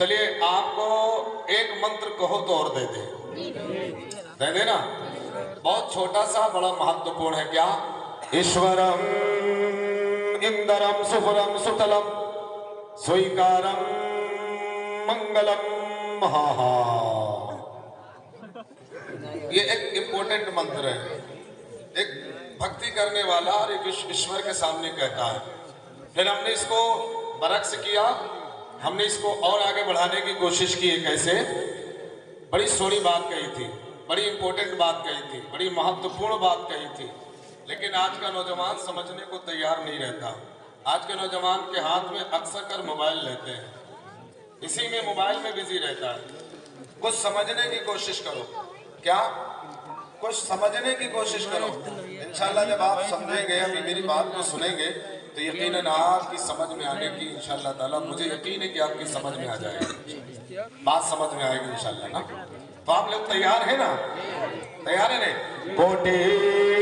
चलिए आपको एक मंत्र कहो तो और दे दे ना। बहुत छोटा सा बड़ा महत्वपूर्ण है। क्या? ईश्वरम इंदरम सुफलम सुतलम स्वीकारम मंगलम महाहा। ये एक इंपॉर्टेंट मंत्र है। एक भक्ति करने वाला और एक ईश्वर के सामने कहता है। फिर हमने इसको बरक्स किया, हमने इसको और आगे बढ़ाने की कोशिश की। कैसे? बड़ी सोहनी बात कही थी, बड़ी इंपॉर्टेंट बात कही थी, बड़ी महत्वपूर्ण बात कही थी, लेकिन आज का नौजवान समझने को तैयार नहीं रहता। आज के नौजवान के हाथ में अक्सर कर मोबाइल लेते हैं, इसी में मोबाइल में बिजी रहता है। कुछ समझने की कोशिश करो। क्या? कुछ समझने की कोशिश करो। इंशाल्लाह जब आप समझेंगे, अभी मेरी बात को सुनेंगे, तो यकीनन आपकी समझ में आने की इंशाल्लाह ताला, मुझे यकीन है कि आपकी समझ में आ जाएगी, बात समझ में आएगी इंशाल्लाह ना। तो आप लोग तैयार है ना? तैयार है ने? कोटि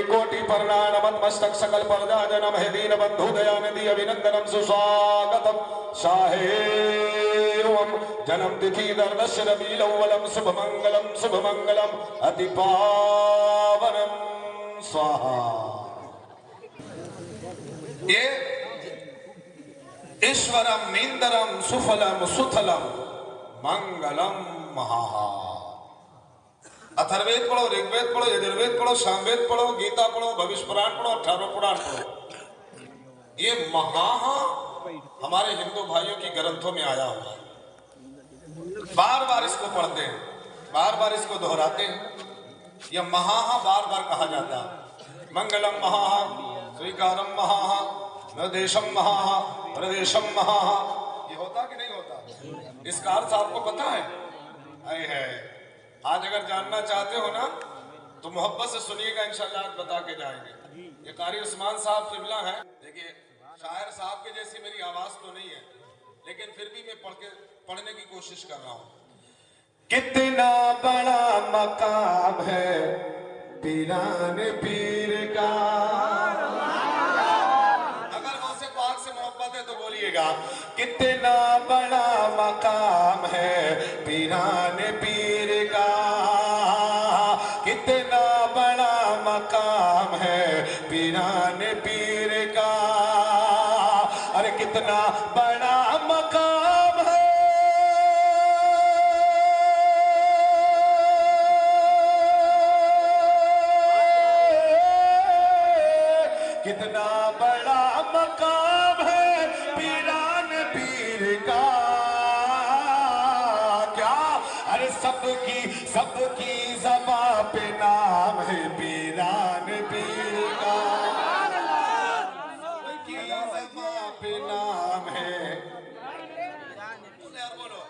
कोटि प्रणाम मस्तक सकल परदा जनम है दीन बंधु दया निधि अभिनंदनम सुस्वागतम शाहे जन्म तिथि दर्दश रबील अव्वलम शुभ मंगलम अति पावनम स्वाहा। ये ईश्वरम इंदरम सुफलम सुथलम मंगलम महाहा। अथर्ववेद पढ़ो, ऋग्वेद पढ़ो, यजुर्वेद पढ़ो, सामवेद पढ़ो, गीता पढ़ो, भविष्य पुराण पढ़ो, 18 पुराण पढ़ो। ये महाहा हमारे हिंदू भाइयों की ग्रंथों में आया हुआ है। बार बार इसको पढ़ते हैं, बार बार इसको दोहराते हैं। यह महाहा बार बार कहा जाता है। मंगलम महाहा, स्वीकारम महाहा, निर्देशम महाहा, प्रदेशम महाहा। ये होता कि नहीं होता? इसका अर्थ आपको पता है? आए है। आज अगर जानना चाहते हो ना, तो मोहब्बत से सुनिएगा, इंशाल्लाह आज बता के जाएंगे। ये कारी उस्मान साहब किबला है। देखिए, शायर साहब के जैसी मेरी आवाज तो नहीं है, लेकिन फिर भी मैं पढ़ने की कोशिश कर रहा हूँ। कितना बड़ा मकाम है पीराने पीर का। अगर गौसे पाक से मोहब्बत है तो बोलिएगा, कितना बड़ा मकाम है पीराने पीर का। कितना बड़ा मकाम है पीराने पीर का। अरे कितना बड़ा मकाम है, कितना बड़ा मकाम है पीराने पीर का। क्या? अरे सबकी ज़बां पे नाम है पीराने पीर का। सबकी ज़बां पे नाम है, बोलो,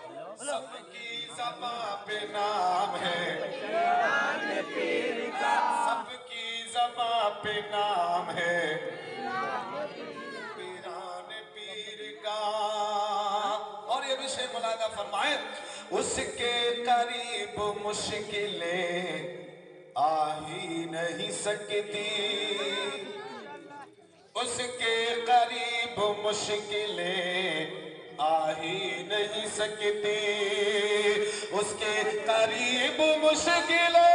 सबकी ज़बां पे नाम है पीराने पीर का। सबकी ज़बां पे नाम है पीराने पीर का। और ये विषय मुलादा फरमाए, उसके करीब मुश्किलें आ ही नहीं सकती। उसके करीब मुश्किलें आ ही नहीं सकती। उसके करीब मुश्किलें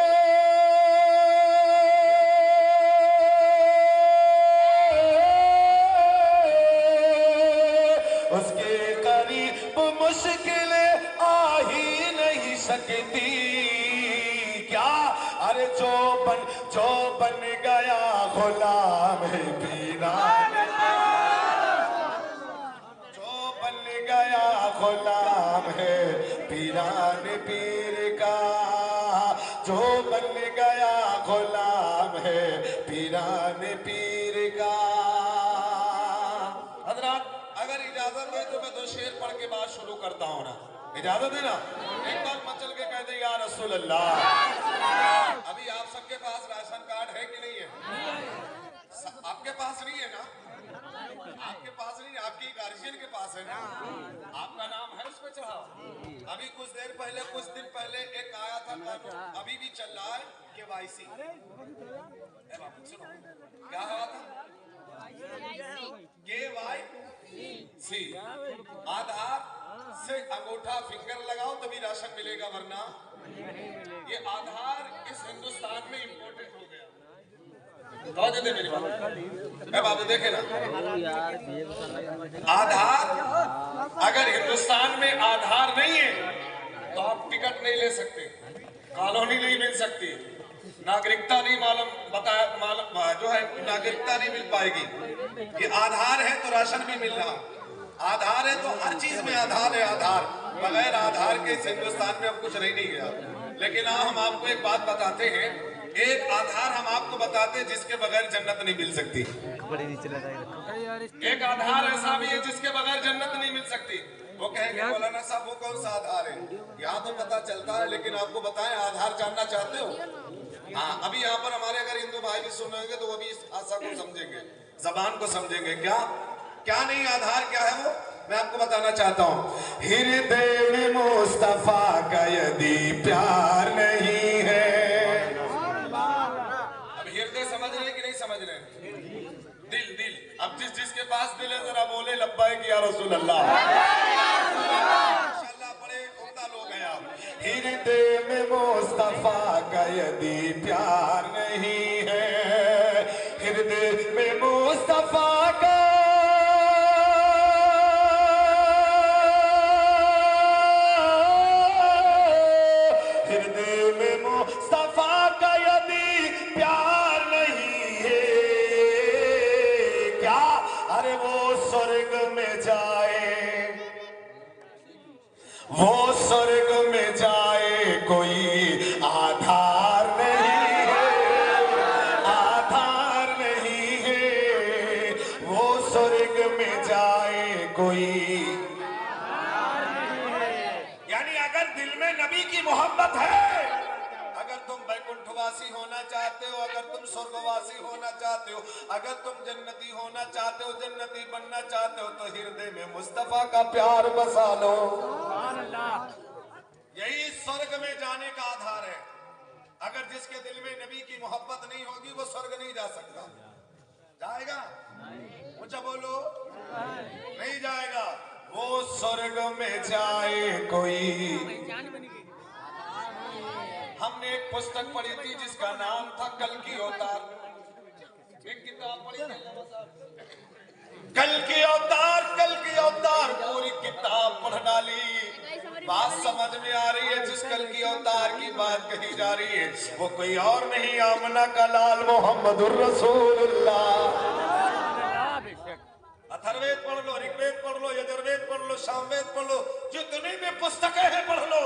मुश्किलें आ ही नहीं सकती। क्या? अरे जो बन गया गुलाम है पीराने, जो बन गया गुलाम है पीराने पीर का। जो बन गया गुलाम है पीराने पीर का। हज़रात, अगर इजाजत है तो मैं 2 शेर पढ़ के बात शुरू करता हूँ ना। इजाजत है ना? एक बार मचल के कह दे या रसूल अल्लाह। अभी आप सबके पास राशन कार्ड है कि नहीं है? आपके पास नहीं है ना? आपके पास नहीं, आपकी गार्जियन के पास है ना? आपका नाम है उस पे चढ़ाओ। अभी कुछ देर पहले, कुछ दिन पहले एक आया था, अभी भी चल रहा है KYC। सुनो क्या हुआ था? KYC, आधार से अंगूठा फिंगर लगाओ तभी राशन मिलेगा, वरना ये आधार इस हिंदुस्तान में इंपोर्टेड हो गया। तो दे मेरी बात बाबू, देखे ना, आधार अगर हिंदुस्तान में आधार नहीं है तो आप टिकट नहीं ले सकते, कॉलोनी नहीं मिल सकती, नागरिकता नहीं मालूम जो है नागरिकता नहीं मिल पाएगी। ये आधार है तो राशन भी मिल रहा, आधार है तो हर चीज में आधार है। आधार बगैर आधार के इस हिंदुस्तान में अब कुछ रह नहीं गया। लेकिन हम आपको एक बात बताते हैं, एक आधार हम आपको बताते हैं जिसके बगैर जन्नत नहीं मिल सकती। एक आधार ऐसा भी है जिसके बगैर जन्नत नहीं मिल सकती। वो कहेंगे मौलाना साहब वो कौन सा आधार है? यहाँ तो पता चलता है, लेकिन आपको बताएं आधार जानना चाहते हो? हाँ, अभी यहाँ पर हमारे अगर हिंदू भाई भी सुनेंगे तो वो भी इस भाषा को समझेंगे, जबान को समझेंगे। क्या क्या नहीं, आधार क्या है वो मैं आपको बताना चाहता हूँ। हृदय में मुस्तफा का यदि प्यार नहीं है, अब हृदय समझ रहे कि नहीं समझ रहे? दिल दिल, अब जिसके पास दिल है जरा बोले लब्बैक या रसूल अल्लाह। माशाअल्लाह, बड़े उम्दा लोग हैं आप। हृदय में मुस्तफा का यदि प्यार नहीं है, हृदय में मुस्तफा का वो स्वर्ग में जाए कोई आधार नहीं है, आधार नहीं है। वो स्वर्ग में जाए कोई, यानी अगर दिल में नबी की मोहब्बत है, अगर तुम बैकुंठवासी होना चाहते हो, अगर तुम स्वर्गवासी होना चाहते हो, अगर तुम जन्नती होना चाहते हो, जन्नती बनना चाहते हो, तो हृदय में मुस्तफा का प्यार बसा लो। यही स्वर्ग में जाने का आधार है। अगर जिसके दिल में नबी की मोहब्बत नहीं होगी वो स्वर्ग नहीं जा सकता। जाएगा? ऊंचा बोलो, नहीं जाएगा। वो स्वर्ग में जाए कोई। हमने एक पुस्तक पढ़ी थी जिसका नाम था कल की अवतार। एक किताब पढ़ी थी, कल की अवतार, कल की अवतार, पूरी किताब पढ़ डाली। बात समझ में आ रही है, जिस कल की अवतार की बात कही जा रही है वो कोई और नहीं, आमना का लाल मोहम्मदुर रसूलुल्लाह। अथर्ववेद पढ़ लो, ऋग्वेद पढ़ लो, यजुर्वेद पढ़ लो, सामवेद पढ़ लो, जितनी भी पुस्तकें हैं पढ़ लो,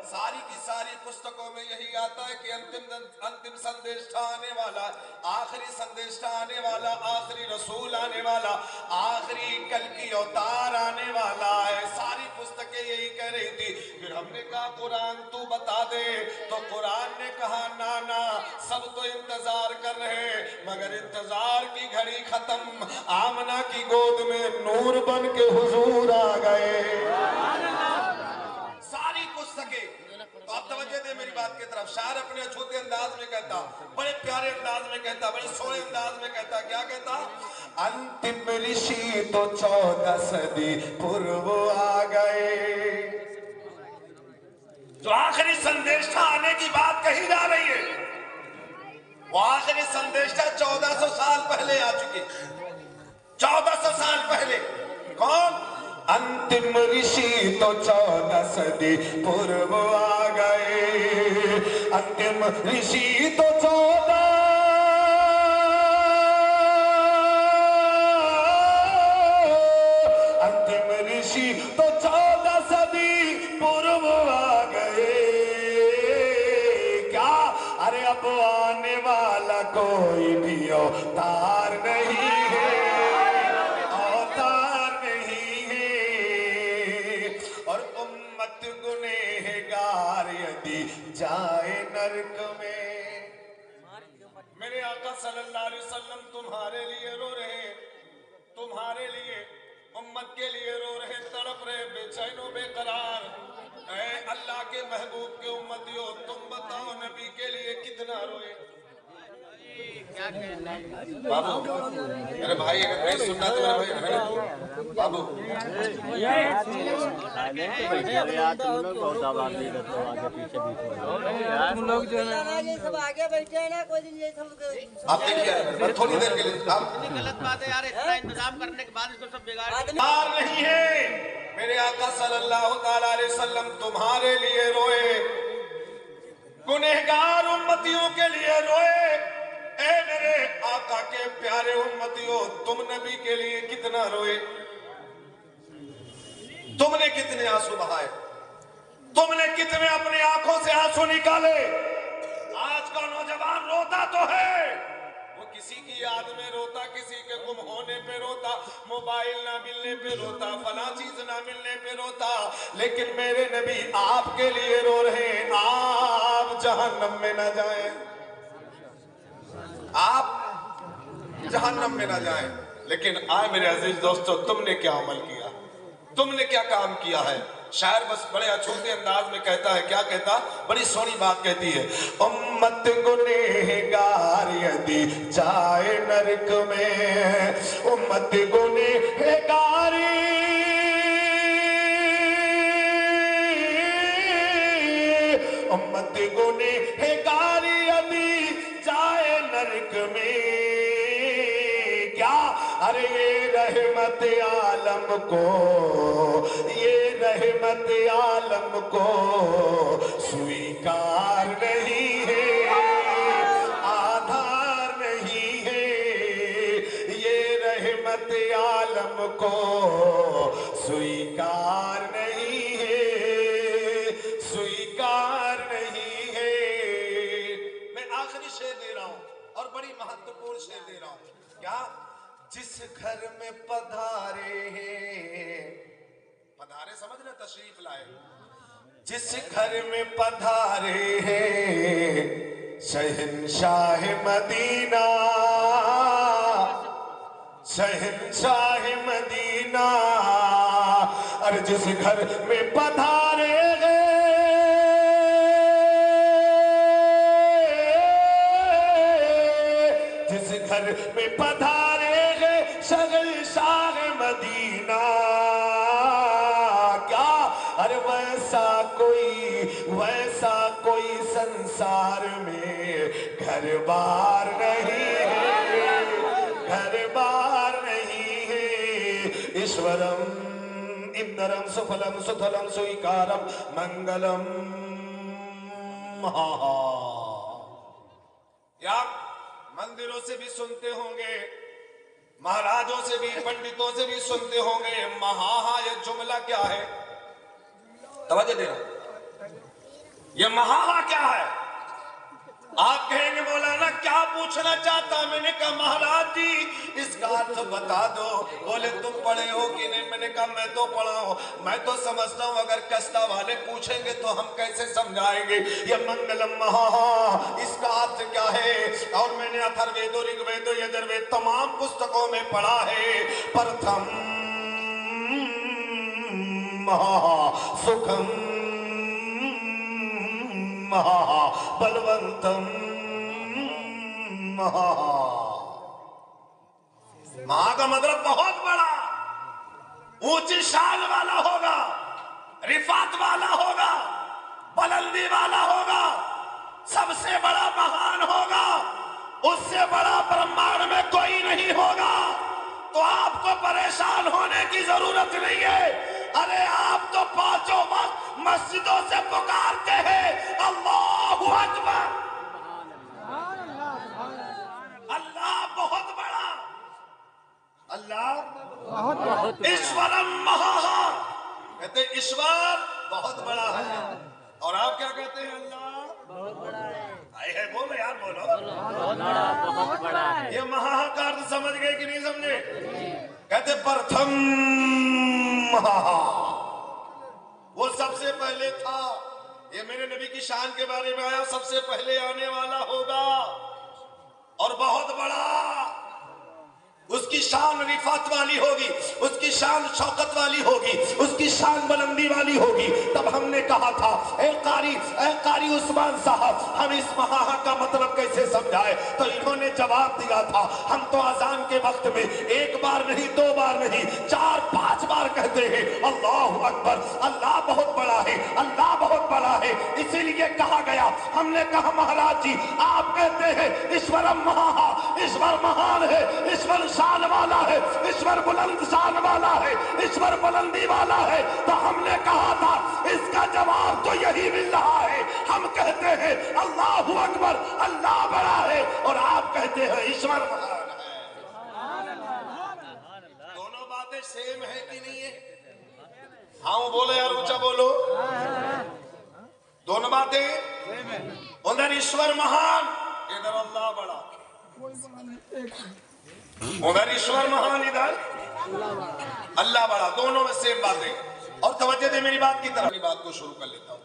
सारी की सारी पुस्तकों में यही आता है कि अंतिम संदेश आने वाला, आखिरी संदेश आने वाला, आखिरी रसूल आने वाला, आखिरी कल की अवतार आने वाला है। सारी पुस्तकें यही कह रही थी। फिर हमने कहा कुरान तू बता दे, तो कुरान ने कहा ना ना, सब तो इंतजार कर रहे, मगर इंतजार की घड़ी खत्म। आमना की गोद में नूर बन के हुजूर आ गए। सारी पुस्तकें, तो आप तवज्जो दे मेरी बात की तरफ। शायर अपने अछूते अंदाज में कहता, बड़े प्यारे अंदाज में कहता, बड़े सोहने अंदाज में कहता, क्या कहता? अंतिम ऋषि तो 14 सदी पूर्व आ गए। जो आखिरी संदेशा आने की बात कही जा रही है, वो आखिरी संदेशा 1400 साल पहले आ चुकी। 1400 साल पहले। कौन? अंतिम ऋषि तो 14 सदी पूर्व आ गए। अंतिम ऋषि तो 14 अंतिम ऋषि तो 14 सदी पूर्व आ गए। क्या? अरे अब आने वाला कोई भी अवतार नहीं है, जाए नरक में। मेरे आका सल्लल्लाहु अलैहि वसल्लम तुम्हारे लिए रो रहे, तुम्हारे लिए, उम्मत के लिए रो रहे, तड़प रहे, बेचैनो बेकरार। ऐ अल्लाह के महबूब के उम्मतियों, तुम बताओ नबी के लिए कितना रोए। बाबू मेरे भाई अगर नहीं सुनना तो मेरे भाई बाबू तुम लोग जो है ये सब आगे बैठे हैं ना, कोई दिन ये सब आप देखिए थोड़ी देर के लिए आप गलत बात है यार, इतना इंतजाम करने के बाद इसको सब बिगाड़ हार नहीं है। मेरे आका सल्लल्लाहु ताला अलैहि वसल्लम तुम्हारे लिए रोए, गुनहगार उम्मतियों के लिए रोए। ए मेरे आका के प्यारे उम्मतियों, तुम नबी के लिए कितना रोए, तुमने कितने आंसू बहाए, तुमने कितने अपने आंखों से आंसू निकाले। आज का नौजवान रोता तो है, वो किसी की याद में रोता, किसी के गुम होने पे रोता, मोबाइल ना मिलने पे रोता, फला चीज ना मिलने पे रोता, लेकिन मेरे नबी आपके लिए रो रहे हैं, आप जहन्नम में ना जाएं, आप जहन्नम में ना जाएं। लेकिन आए मेरे अजीज दोस्तों, तुमने क्या अमल किया, तुमने क्या काम किया है। शायर बस बड़े अछूते अंदाज में कहता है, क्या कहता, बड़ी सोनी बात कहती है। उम्मत गुनहगार यदि जाए नरक में, उम्मत गुनहगारी उम्मत गुनहगारी यदि जाए नरक में, क्या अरे ये रहमत आलम को, ये रहमत आलम को स्वीकार नहीं है, आधार नहीं है। ये रहमत आलम को स्वीकार नहीं है, स्वीकार नहीं है। मैं आखिरी शेर दे रहा हूं और बड़ी महत्वपूर्ण शेर दे रहा हूं। क्या, जिस घर में पधारे हैं, पधारे समझ रहे, तशरीफ लाए, जिस घर में पधारे हैं शहंशाह मदीना, शहंशाह मदीना, और जिस घर में पधारे हैं, जिस घर में पधारे हैं शहंशाह मदीना, क्या अरे वैसा कोई संसार में घर बार नहीं है, घर बार नहीं है। ईश्वरम इंदरम सुफलम सुथलम स्वीकारम मंगलम। या मंदिरों से भी सुनते होंगे, महाराजों से भी, पंडितों से भी सुनते होंगे, महा, ये जुमला क्या है, तवज्जो देना, ये महा क्या है। आप कहेंगे मौलाना क्या पूछना चाहता, मैंने कहा महाराज जी इसका अर्थ बता दो। बोले तुम पढ़े हो कि नहीं, मैंने कहा मैं तो पढ़ा हूं, मैं तो समझता हूं, अगर कस्ता वाले पूछेंगे तो हम कैसे समझाएंगे। ये मंगलम महा इसका अर्थ क्या है, और मैंने अथर्ववेद, ऋग्वेद, यजुर्वेद तमाम पुस्तकों में पढ़ा है। प्रथम महा सुखम महा बलवंतम महा। महा का मतलब बहुत बड़ा, ऊंची शान वाला होगा, रिफात वाला होगा, बुलंदी वाला होगा, सबसे बड़ा महान होगा, उससे बड़ा ब्रह्मांड में कोई नहीं होगा। तो आपको परेशान होने की जरूरत नहीं है। अरे आप तो पांचों वक्त मस्जिदों से पुकारते हैं अल्लाहु अकबर, अल्लाह बहुत बड़ा, अल्लाह ईश्वरम महा, कहते ईश्वर बहुत बड़ा है। और आप क्या कहते हैं, अल्लाह बहुत बड़ा है। है बोलो यार, बोलो बहुत बड़ा है। ये महा का अर्थ समझ गए कि नहीं समझे। कहते प्रथम महा, वो सबसे पहले था। ये मेरे नबी की शान के बारे में आया, सबसे पहले आने वाला होगा और बहुत बड़ा। उसकी शान रिफात वाली होगी, उसकी शान शौकत वाली होगी, उसकी शान बुलंदी वाली होगी। तब हमने कहा था ए कारी उस्मान साहब, हम इस महा का मतलब कैसे समझाए? तो इन्होंने जवाब दिया था, हम तो अजान के वक्त में एक बार नहीं, दो बार नहीं, 4-5 बार कहते हैं अल्लाहु अकबर, अल्लाह बहुत बड़ा है, अल्लाह बहुत बड़ा है। इसीलिए कहा गया, हमने कहा महाराज जी आप कहते हैं ईश्वरम महा, ईश्वर महान है, ईश्वर शान वाला है, ईश्वर बुलंद शान वाला है, ईश्वर बुलंदी वाला है। तो हमने कहा था इसका जवाब तो यही मिल रहा है। हम कहते हैं अल्लाहु अकबर, अल्लाह बड़ा है, और आप कहते हैं ईश्वर महान है। दोनों बातें सेम है कि नहीं है? हाँ बोलो यार, ऊंचा बोलो। दोनों बातें, उधर ईश्वर महान, इधर अल्लाह बड़ा। उधर ईश्वर महान, इधर अल्लाह बड़ा, दोनों में सेम बातें। और तवज्जो दे मेरी बात की तरफ। अपनी बात को शुरू कर लेता हूं।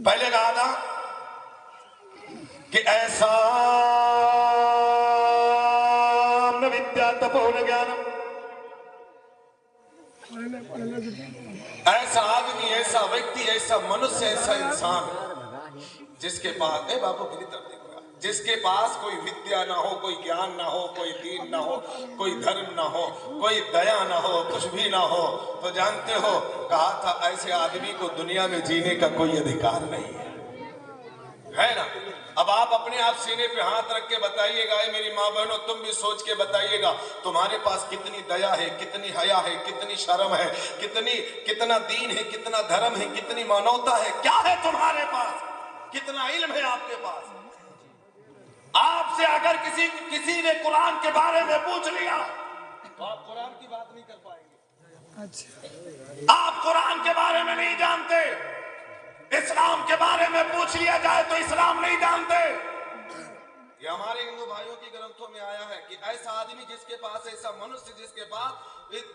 पहले कहा था कि ऐसा न विद्या तपोन ज्ञानम, ऐसा आदमी, ऐसा व्यक्ति, ऐसा मनुष्य, ऐसा इंसान जिसके पास बाबू मेरी तरफ देखो, जिसके पास कोई विद्या ना हो, कोई ज्ञान ना हो, कोई दीन ना हो, कोई धर्म ना हो, कोई दया ना हो, कुछ भी ना हो, तो जानते हो कहा था ऐसे आदमी को दुनिया में जीने का कोई अधिकार नहीं है ना। अब आप अपने आप सीने पे हाथ रख के बताइएगा, मेरी माँ बहनों तुम भी सोच के बताइएगा, तुम्हारे पास कितनी दया है, कितनी हया है, कितनी शर्म है, कितना दीन है, कितना धर्म है, कितनी मानवता है, क्या है तुम्हारे पास, कितना इल्म है आपके पास। आपसे अगर किसी ने कुरान के बारे में पूछ लिया तो आप कुरान की बात नहीं कर पाएंगे। अच्छा, आप कुरान के बारे में नहीं जानते, इस्लाम के बारे में पूछ लिया जाए तो इस्लाम नहीं जानते। ये हमारे हिंदू भाइयों के ग्रंथों में आया है कि ऐसा आदमी जिसके पास, ऐसा मनुष्य जिसके पास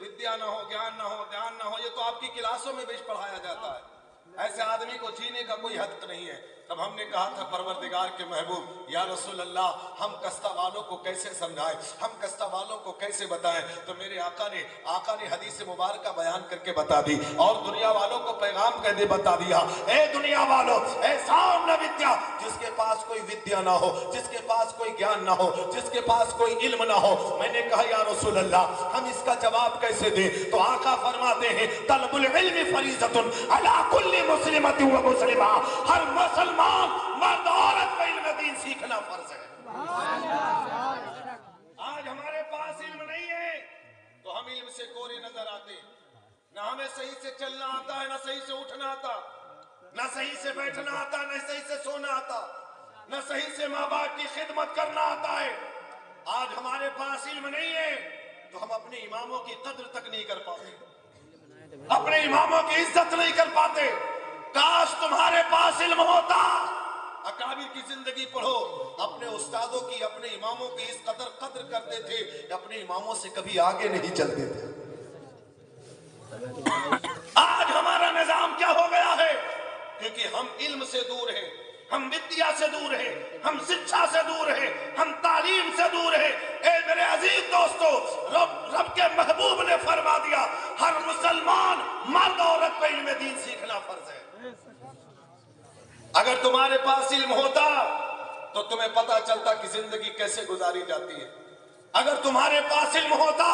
विद्या ना हो, ज्ञान ना हो, ध्यान ना हो, ये तो आपकी क्लासों में भी पढ़ाया जाता है। ऐसे आदमी को जीने का कोई हक नहीं है। तब हमने कहा था परवरदिगार के महबूब या रसूल अल्लाह, हम कस्ता वालों को कैसे समझाएं, हम कस्ता वालों को कैसे बताएं? तो मेरे आका ने हदीस मुबारक बयान करके बता दी और दुनिया वालों को पैगाम कह दे बता दिया, ए दुनिया वालों, ऐसा न विद्या, जिसके पास कोई विद्या ना हो, जिसके पास कोई ज्ञान ना हो, जिसके पास कोई इल्म ना हो। मैंने कहा या रसूल अल्लाह, हम इसका जवाब कैसे दें? तो आका फरमाते हैं तलबुल इल्म फरीज़तुन अला कुल्ली मुस्लिमतिन व मुस्लिमा, हर मुसलमान मर्द औरत को इल्म दीन सीखना फर्ज है। आज हमारे पास इल्म नहीं है तो हम इल्म से कोरे नजर आते, ना हमें सही से चलना आता है, ना सही से उठना आता, ना सही से बैठना आता, ना सही से सोना आता, ना सही से माँ बाप की खिदमत करना आता है। आज हमारे पास इल्म नहीं है तो हम अपने इमामों की कद्र तक नहीं कर पाते, अपने इमामों की इज्जत नहीं कर पाते। काश तुम्हारे पास इल्म होता, अकाबिर की जिंदगी पढ़ो, अपने उस्तादों की, अपने इमामों की इस कद्र करते थे, अपने इमामों से कभी आगे नहीं चलते थे। आज हमारा निजाम क्या हो गया है? क्योंकि हम इल्म से दूर हैं, हम विद्या से दूर हैं, हम शिक्षा से दूर हैं, हम तालीम से दूर हैं। ए मेरे अजीज दोस्तों, रब के महबूब ने फरमा दिया हर मुसलमान मर्द औरत को इल्म दीन सीखना फर्ज है। अगर तुम्हारे पास इल्म होता तो तुम्हें पता चलता कि जिंदगी कैसे गुजारी जाती है। अगर तुम्हारे पास इल्म होता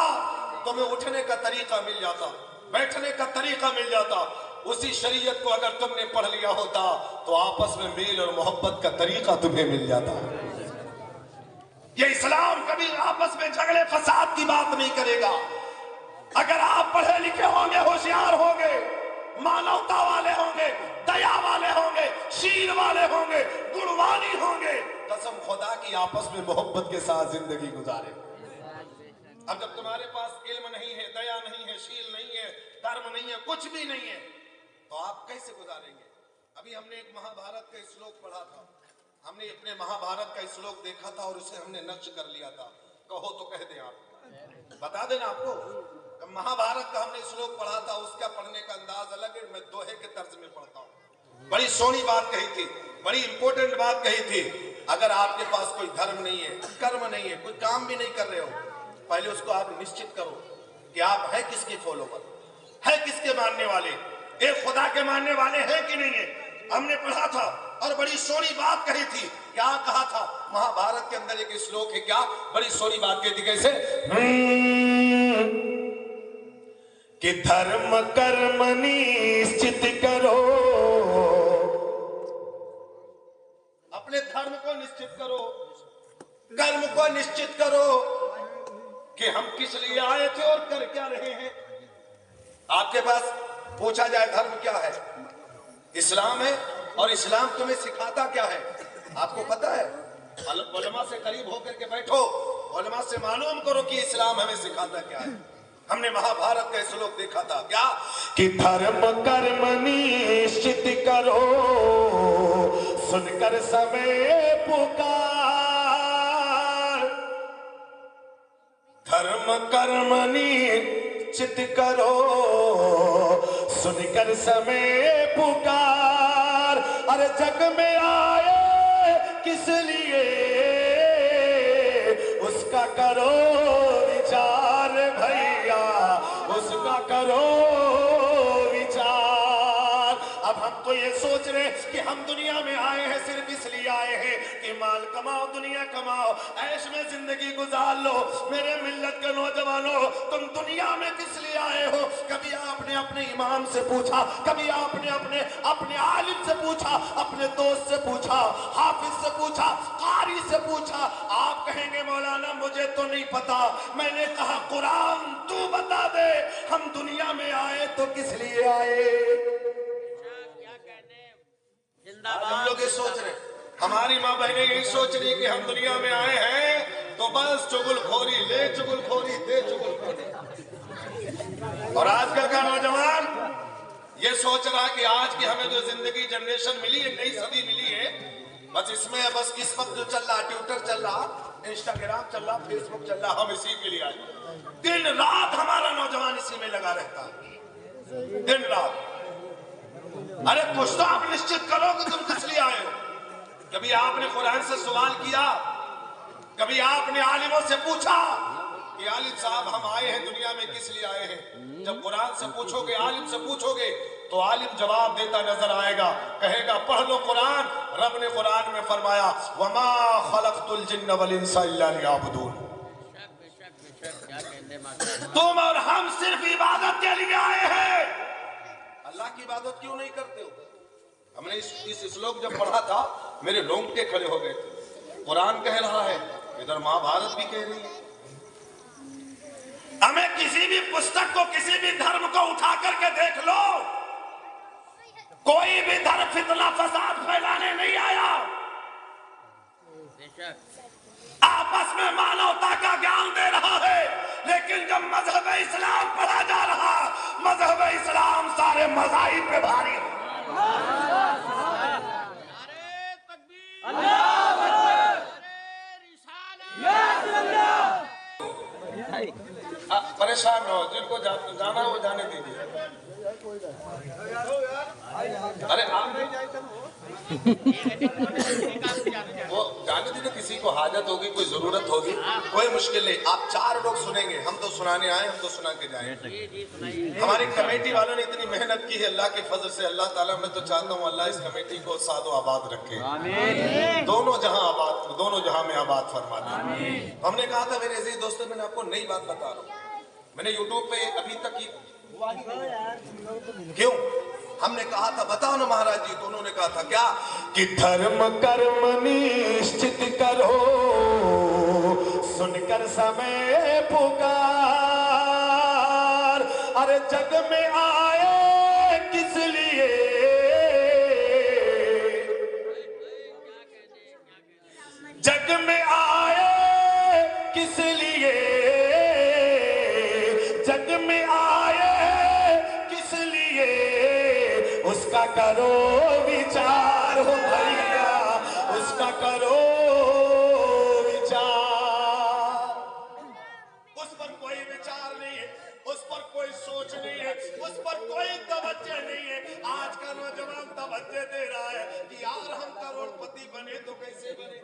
तुम्हें उठने का तरीका मिल जाता, बैठने का तरीका मिल जाता। उसी शरीयत को अगर तुमने पढ़ लिया होता तो आपस में मेल और मोहब्बत का तरीका तुम्हें मिल जाता। ये इस्लाम कभी आपस में झगड़े फसाद की बात नहीं करेगा। अगर आप पढ़े लिखे होंगे, होशियार होंगे, मानवता वाले होंगे, दया वाले होंगे, शील वाले होंगे, गुणवानी होंगे, कसम खुदा की आपस में मोहब्बत के साथ जिंदगी गुजारे। अब जब तुम्हारे पास इल्म नहीं है, दया नहीं है, शील नहीं है, धर्म नहीं है, कुछ भी नहीं है, तो आप कैसे गुजारेंगे? अभी हमने एक महाभारत का श्लोक पढ़ा था, हमने अपने महाभारत का श्लोक देखा था और उसे हमने नक्श कर लिया था। कहो तो कह दे, आप बता देना। आपको महाभारत का हमने श्लोक पढ़ा था, उसका पढ़ने का अंदाज अलग है, मैं दोहे के तर्ज में पढ़ता हूँ। बड़ी सोहनी बात कही थी, बड़ी इंपॉर्टेंट बात कही थी। अगर आपके पास कोई धर्म नहीं है, कर्म नहीं है, कोई काम भी नहीं कर रहे हो, पहले उसको आप निश्चित करो कि आप है किसके फॉलोवर, है किसके मानने वाले, एक खुदा के मानने वाले हैं कि नहीं है। हमने पढ़ा था और बड़ी सोनी बात कही थी। क्या कहा था? महाभारत के अंदर एक श्लोक है, क्या बड़ी सोनी बात कही थी, कैसे कि धर्म कर्म निश्चित करो, अपने धर्म को निश्चित करो, कर्म को निश्चित करो कि हम किस लिए आए थे और कर क्या रहे हैं। आपके पास पूछा जाए धर्म क्या है, इस्लाम है, और इस्लाम तुम्हें सिखाता क्या है, आपको पता है? उलमा से करीब होकर के बैठो, उलमा से मालूम करो कि इस्लाम हमें सिखाता क्या है। हमने महाभारत का श्लोक देखा था, क्या कि धर्म कर्म निश्चित करो, सुनकर समय पुकार, धर्म कर्म निश्चित करो, सुनकर समय पुकार। अरे जग में आए किस लिए, उसका करो विचार भैया, उसका करो विचार। अब हम तो ये सोच रहे कि हम दुनिया में आए हैं सिर्फ इसलिए आए हैं कि माल कमाओ, दुनिया कमाओ, ऐश में जिंदगी गुजार लो। मेरे मिल्लत के नौजवानों, तुम दुनिया में किस लिए आए हो? कभी आपने अपने इमाम से पूछा, कभी आपने अपने आलिम से पूछा, अपने दोस्त से पूछा, हाफिज से पूछा, कारी से पूछा? आप कहेंगे मौलाना मुझे तो नहीं पता। मैंने कहा कुरान तू बता दे, हम दुनिया में आए तो किस लिए आए? हम लोग ये सोच रहे, हमारी माँ बहनें यही सोच रही कि हम दुनिया में आए हैं तो बस चुगलखोरी, ले चुगलखोरी, दे चुगलखोरी। और आजकल का नौजवान ये सोच रहा कि आज की हमें जो जिंदगी जनरेशन मिली है, नई सदी मिली है, बस इसमें बस इस वक्त जो चल रहा, ट्विटर चल रहा, इंस्टाग्राम चल रहा, फेसबुक चल रहा, हम इसी के लिए आए। दिन रात हमारा नौजवान इसी में लगा रहता है, दिन रात। अरे कुछ तो आप निश्चित करो कि तुम किस लिए आए हो। कभी आपने कुरान से सवाल किया, कभी आपने आलिमों से पूछा कि आलिम साहब हम आए हैं दुनिया में किस लिए आए हैं? जब कुरान से पूछोगे, आलिम से पूछोगे, तो आलिम जवाब देता नजर आएगा, कहेगा पढ़ लो कुरान। रब ने कुरान में फरमाया वमा खलक़तुल जिन्न वल इंसा इल्ला लियअबुदून, तुम और हम सिर्फ इबादत के लिए आए हैं। अल्लाह की इबादत क्यों नहीं करते हो? हमने इस श्लोक जब पढ़ा था मेरे रोंगटे खड़े हो गए थे। कुरान कह रहा है, इधर महाभारत भी कह रही है। हमें किसी भी पुस्तक को, किसी भी धर्म को उठा करके देख लो, कोई भी धर्म फितना फसाद फैलाने नहीं आया। आपस में मानवता का ज्ञान दे रहा है, लेकिन जब मजहब इस्लाम पढ़ा जा रहा, मजहब इस्लाम सारे मज़ाहिब पे भारी हो। परेशान हो, जिनको जाना वो जाने दीजिए। अरे आप वो जाने दीजिए, किसी को हाजत होगी, कोई जरूरत होगी, कोई मुश्किल नहीं। आप 4 लोग सुनेंगे, हम तो सुनाने आए, हम तो सुना के जाएंगे। हमारी कमेटी वालों ने इतनी मेहनत की है, अल्लाह के फजल से। अल्लाह ताला, मैं तो चाहता हूँ अल्लाह इस कमेटी को सादो आबाद रखे, दोनों जहां आबाद, दोनों जहां में आबाद फरमा दे। हमने कहा था मेरे अजीज दोस्तों, मैंने आपको नई बात बता रहा हूँ, मैंने यूट्यूब पे अभी तक क्यों, हमने कहा था बताओ ना महाराज जी, तो उन्होंने कहा था क्या कि धर्म कर्म निश्चित करो, सुनकर समय पुकार। अरे जग में आए किस लिए, जग में आए किस लिए, जग में आए किस लिए, उसका करो विचार हो भैया, उसका करो विचार। उस पर कोई विचार नहीं है, उस पर कोई सोच नहीं है, उस पर कोई तवज्जो नहीं है। आज का नौजवान तवज्जो दे रहा है कि यार हम करोड़पति बने तो कैसे बने।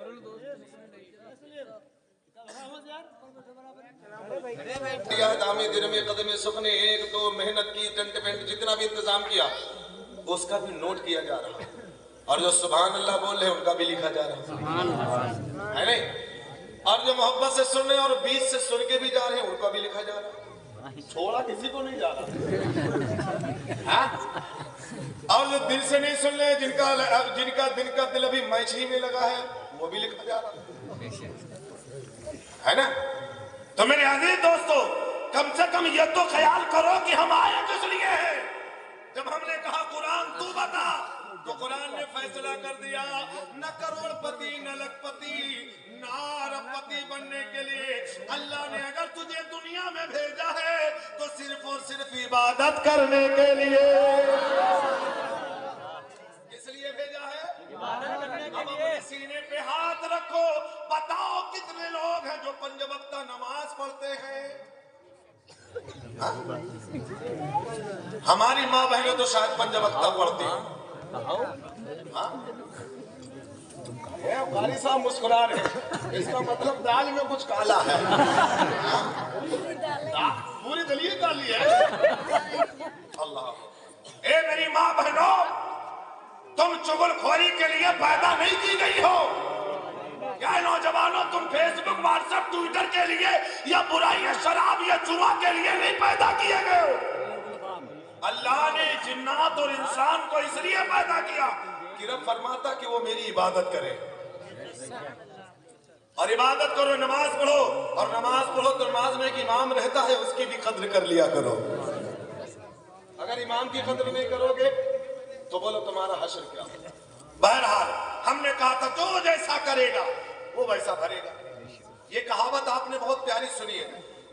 दामे दिन में कदमे सुखने एक दो मेहनत की टेंट पेंट जितना भी इंतजाम किया उसका भी नोट किया जा रहा है और जो सुभान अल्लाह बोल रहे उनका भी लिखा जा रहा है नहीं। और जो मोहब्बत से सुन रहे और बीच से सुन के भी जा रहे हैं उनका भी लिखा जा रहा है। छोड़ा किसी को नहीं जा रहा। और जो दिल से नहीं सुन रहे जिनका दिन का दिल अभी मैच ही में लगा है वो भी लिखा जा रहा है ना। तो मेरे अजीज दोस्तों कम से कम ये तो ख्याल करो कि हम आए किस लिए हैं। जब हमने कहा कुरान तू बता तो कुरान ने फैसला कर दिया न करोड़पति न लखपति न अरबपति बनने के लिए अल्लाह ने अगर तुझे दुनिया में भेजा है तो सिर्फ और सिर्फ इबादत करने के लिए। किस लिए भेजा है? इबादत करने के लिए। सीने पे हाथ रखो बताओ कितने लोग हैं जो 5 वक्त नमाज पढ़ते हैं। हमारी माँ बहनें तो शायद 5 वक्त पढ़ती हैं। कारी साहब मुस्कुरा रहे इसका मतलब दाल में कुछ काला है। पूरी दलिए काली है। अल्लाह ए मेरी माँ बहनों तुम चुगलखोरी के लिए पैदा नहीं की गई हो। क्या नौजवानों तुम फेसबुक व्हाट्सएप ट्विटर के लिए या बुराई या शराब या जुआ के लिए नहीं पैदा किए गए हो। अल्लाह ने जिन्नात और इंसान को इसलिए पैदा किया कि रब फरमाता कि वो मेरी इबादत करे और इबादत करो नमाज पढ़ो और नमाज पढ़ो तो नमाज में एक इमाम रहता है उसकी भी कद्र कर लिया करो। अगर इमाम की कद्र नहीं करोगे तो बोलो तुम्हारा हश्र क्या। बहरहाल हमने कहा था जो जैसा करेगा वो वैसा भरेगा। ये कहावत आपने बहुत प्यारी सुनी है।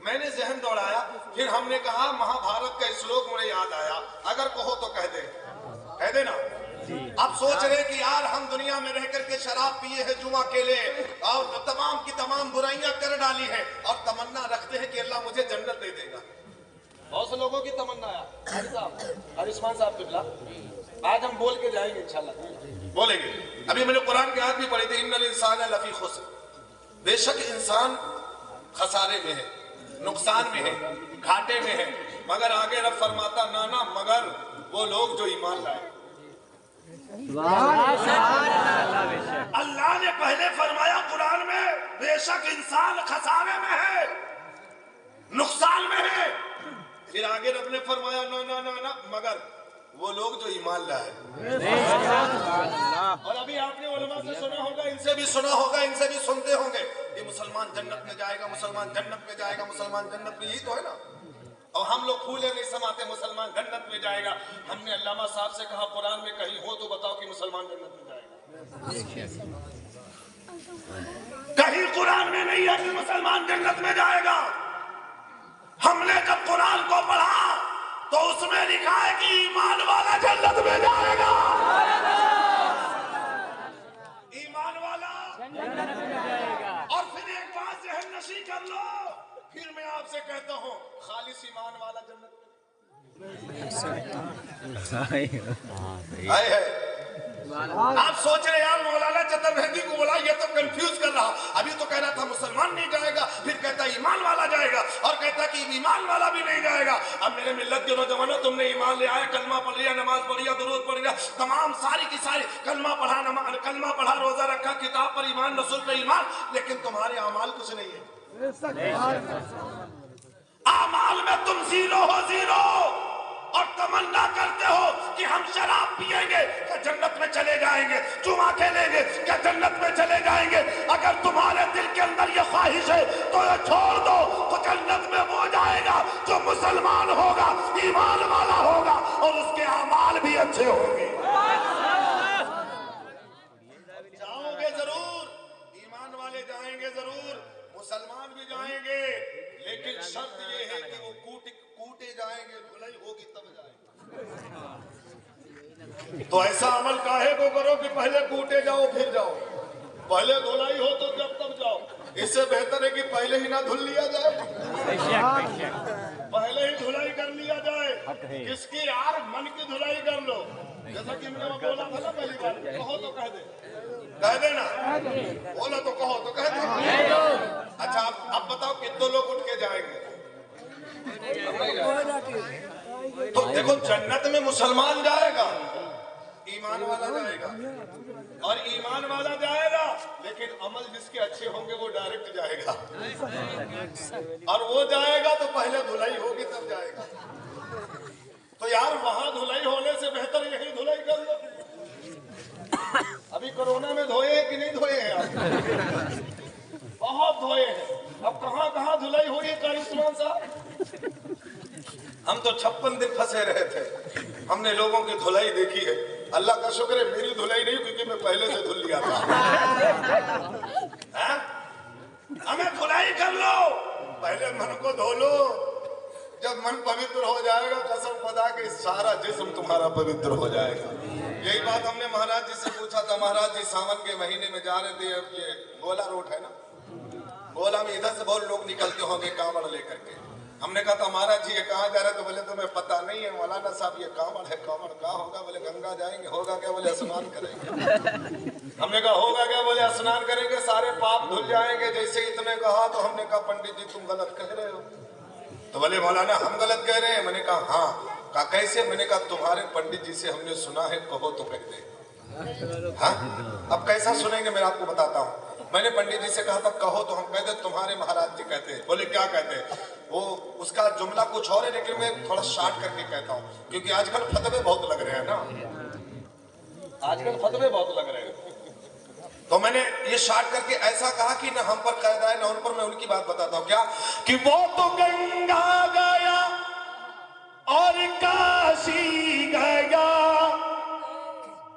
मैंने जहन दौड़ाया फिर हमने कहा महाभारत का श्लोक मुझे याद आया अगर कहो तो कह दे ना। आप सोच रहे कि यार हम दुनिया में रह करके शराब पिए हैं जुआ खेले और तमाम की तमाम बुराइयां कर डाली है और तमन्ना रखते हैं कि अल्लाह मुझे जन्नत दे देगा। बहुत से लोगों की तमन्ना है। आयुष्मान साहब किबला आज हम बोल के जाएंगे इंशाल्लाह बोलेंगे। अभी मैंने कुरान की आयत भी पढ़ी थी इन्नल इंसान लफी खुस्र। बेशक इंसान खसारे में है नुकसान में है घाटे में है मगर आगे रब फरमाता ना मगर वो लोग जो ईमान लाए। अल्लाह ने पहले फरमाया कुरान में बेशक इंसान खसारे में है नुकसान में है फिर आगे रब ने फरमाया ना मगर वो लोग जो ईमान लाए। और अभी आपने उलमा से सुना होगा इनसे भी सुना होगा इनसे भी सुनते होंगे ये मुसलमान जन्नत में जाएगा मुसलमान जन्नत में जाएगा मुसलमान जन्नत में। यही तो है ना। और हम लोग फूले नहीं समाते मुसलमान जन्नत में जाएगा। हमने अल्लामा साहब से कहा कुरान में कहीं हो तो बताओ कि मुसलमान जन्नत में जाएगा। कहीं कुरान में नहीं है कि मुसलमान जन्नत में जाएगा। हमने जब कुरान को पढ़ा तो उसमें लिखा है कि ईमान वाला जन्नत में जाएगा। ईमान वाला जन्नत में जाएगा। और फिर एक बात जहन नशी कर लो फिर मैं आपसे कहता हूँ खालिस ईमान वाला जन्नत में। आप सोच रहे यार मौलाना चतुर्वेदी को बोला ये तो कंफ्यूज कर रहा। अभी तो कह रहा था मुसलमान नहीं जाएगा फिर कहता ईमान वाला जाएगा और कहता कि ईमान वाला भी नहीं जाएगा। अब मेरे मिल्लत के नौजवानों तुमने ईमान ले आया कलमा पढ़ लिया नमाज पढ़ लिया दुरूद पढ़ लिया तमाम सारी की सारी कलमा पढ़ा रोजा रखा किताब पर ईमान रसूल पे ईमान लेकिन तुम्हारे अमाल कुछ नहीं है। अमाल में तुम जीरो हो जीरो और तमन्ना करते हो कि हम शराब पिएंगे क्या जन्नत में चले जाएंगे जुआ खेलेंगे क्या जन्नत में चले जाएंगे। अगर तुम्हारे दिल के अंदर ये ख्वाहिश है तो ये छोड़ दो तो जन्नत में वो जाएगा जो मुसलमान होगा ईमान वाला होगा और उसके अमाल भी अच्छे होंगे। जाओगे जरूर ईमान वाले जाएंगे जरूर मुसलमान भी जाएंगे लेकिन शर्त ये है कि वो कूटे जाएंगे धुलाई होगी तब जाएंगे। तो ऐसा अमल काहे को करो कि पहले कूटे जाओ फिर जाओ पहले धुलाई हो तो जब तब जाओ। इससे बेहतर है कि पहले ही ना धुल लिया जाए पहले ही धुलाई कर लिया जाए। किसकी यार मन की धुलाई कर लो जैसा कि मैंने बोला था ना पहली बार, कहो तो कह दे, कह देना, बोलो तो कहो तो कह दे। अच्छा अब बताओ कितने लोग उठ के जाएंगे? तो देखो जन्नत में मुसलमान जाएगा, ईमान वाला जाएगा, और ईमान वाला जाएगा, लेकिन अमल जिसके अच्छे होंगे वो डायरेक्ट जाएगा, और वो जाएगा तो पहले धुलाई होगी तब जाएगा। तो यार वहां धुलाई होने से बेहतर यही धुलाई कर लो। अभी कोरोना में धोए हैं कि नहीं धोए हैं आप? बहुत धोए हैं। अब कहां कहां धुलाई हुई है कारिस्मान साहब? हम तो 56 दिन फंसे रहे थे, हमने लोगों की धुलाई देखी है। अल्लाह का शुक्र है मेरी धुलाई नहीं, क्योंकि मैं पहले से धुल लिया था। हमें धुलाई कर लो, पहले मन को धो लो। जब मन पवित्र हो जाएगा, कसम खुदा के सारा जिस्म तुम्हारा पवित्र हो जाएगा। यही बात हमने महाराज जी से पूछा था। महाराज जी सावन के महीने में जा रहे थे, अब ये गोला रोड है ना, गोला में इधर से बहुत लोग निकलते होंगे कांवड़ लेकर के। हमने कहा था महाराज जी ये कहाँ जा रहे? तो बोले तुम्हें पता नहीं है मौलाना साहब, ये कांवड़ है। कांवड़ कहाँ होगा? बोले गंगा जाएंगे। होगा क्या? बोले स्नान करेंगे। हमने कहा होगा क्या? बोले स्नान करेंगे, सारे पाप धुल जाएंगे। जैसे इतने कहा तो हमने कहा पंडित जी तुम गलत कह रहे हो। तो बोले मौलाना हम गलत कह रहे हैं? मैंने कहा हाँ। कहा कैसे? मैंने कहा तुम्हारे पंडित जी से हमने सुना है, कहो तो कह दे। हाँ अब कैसा सुनेंगे मैं आपको बताता हूँ। मैंने पंडित जी से कहा था कहो तो हम कहते, तुम्हारे महाराज जी कहते हैं। बोले क्या कहते हैं? वो उसका जुमला कुछ और है, लेकिन मैं थोड़ा शार्ट करके कहता हूँ, क्योंकि आजकल फतवे बहुत लग रहे हैं ना, आजकल फतवे बहुत लग रहे हैं। तो मैंने ये शार्ट करके ऐसा कहा कि न हम पर कायदा है न उन पर। मैं उनकी बात बताता हूँ क्या, कि वो तो गंगा गया और काशी गया।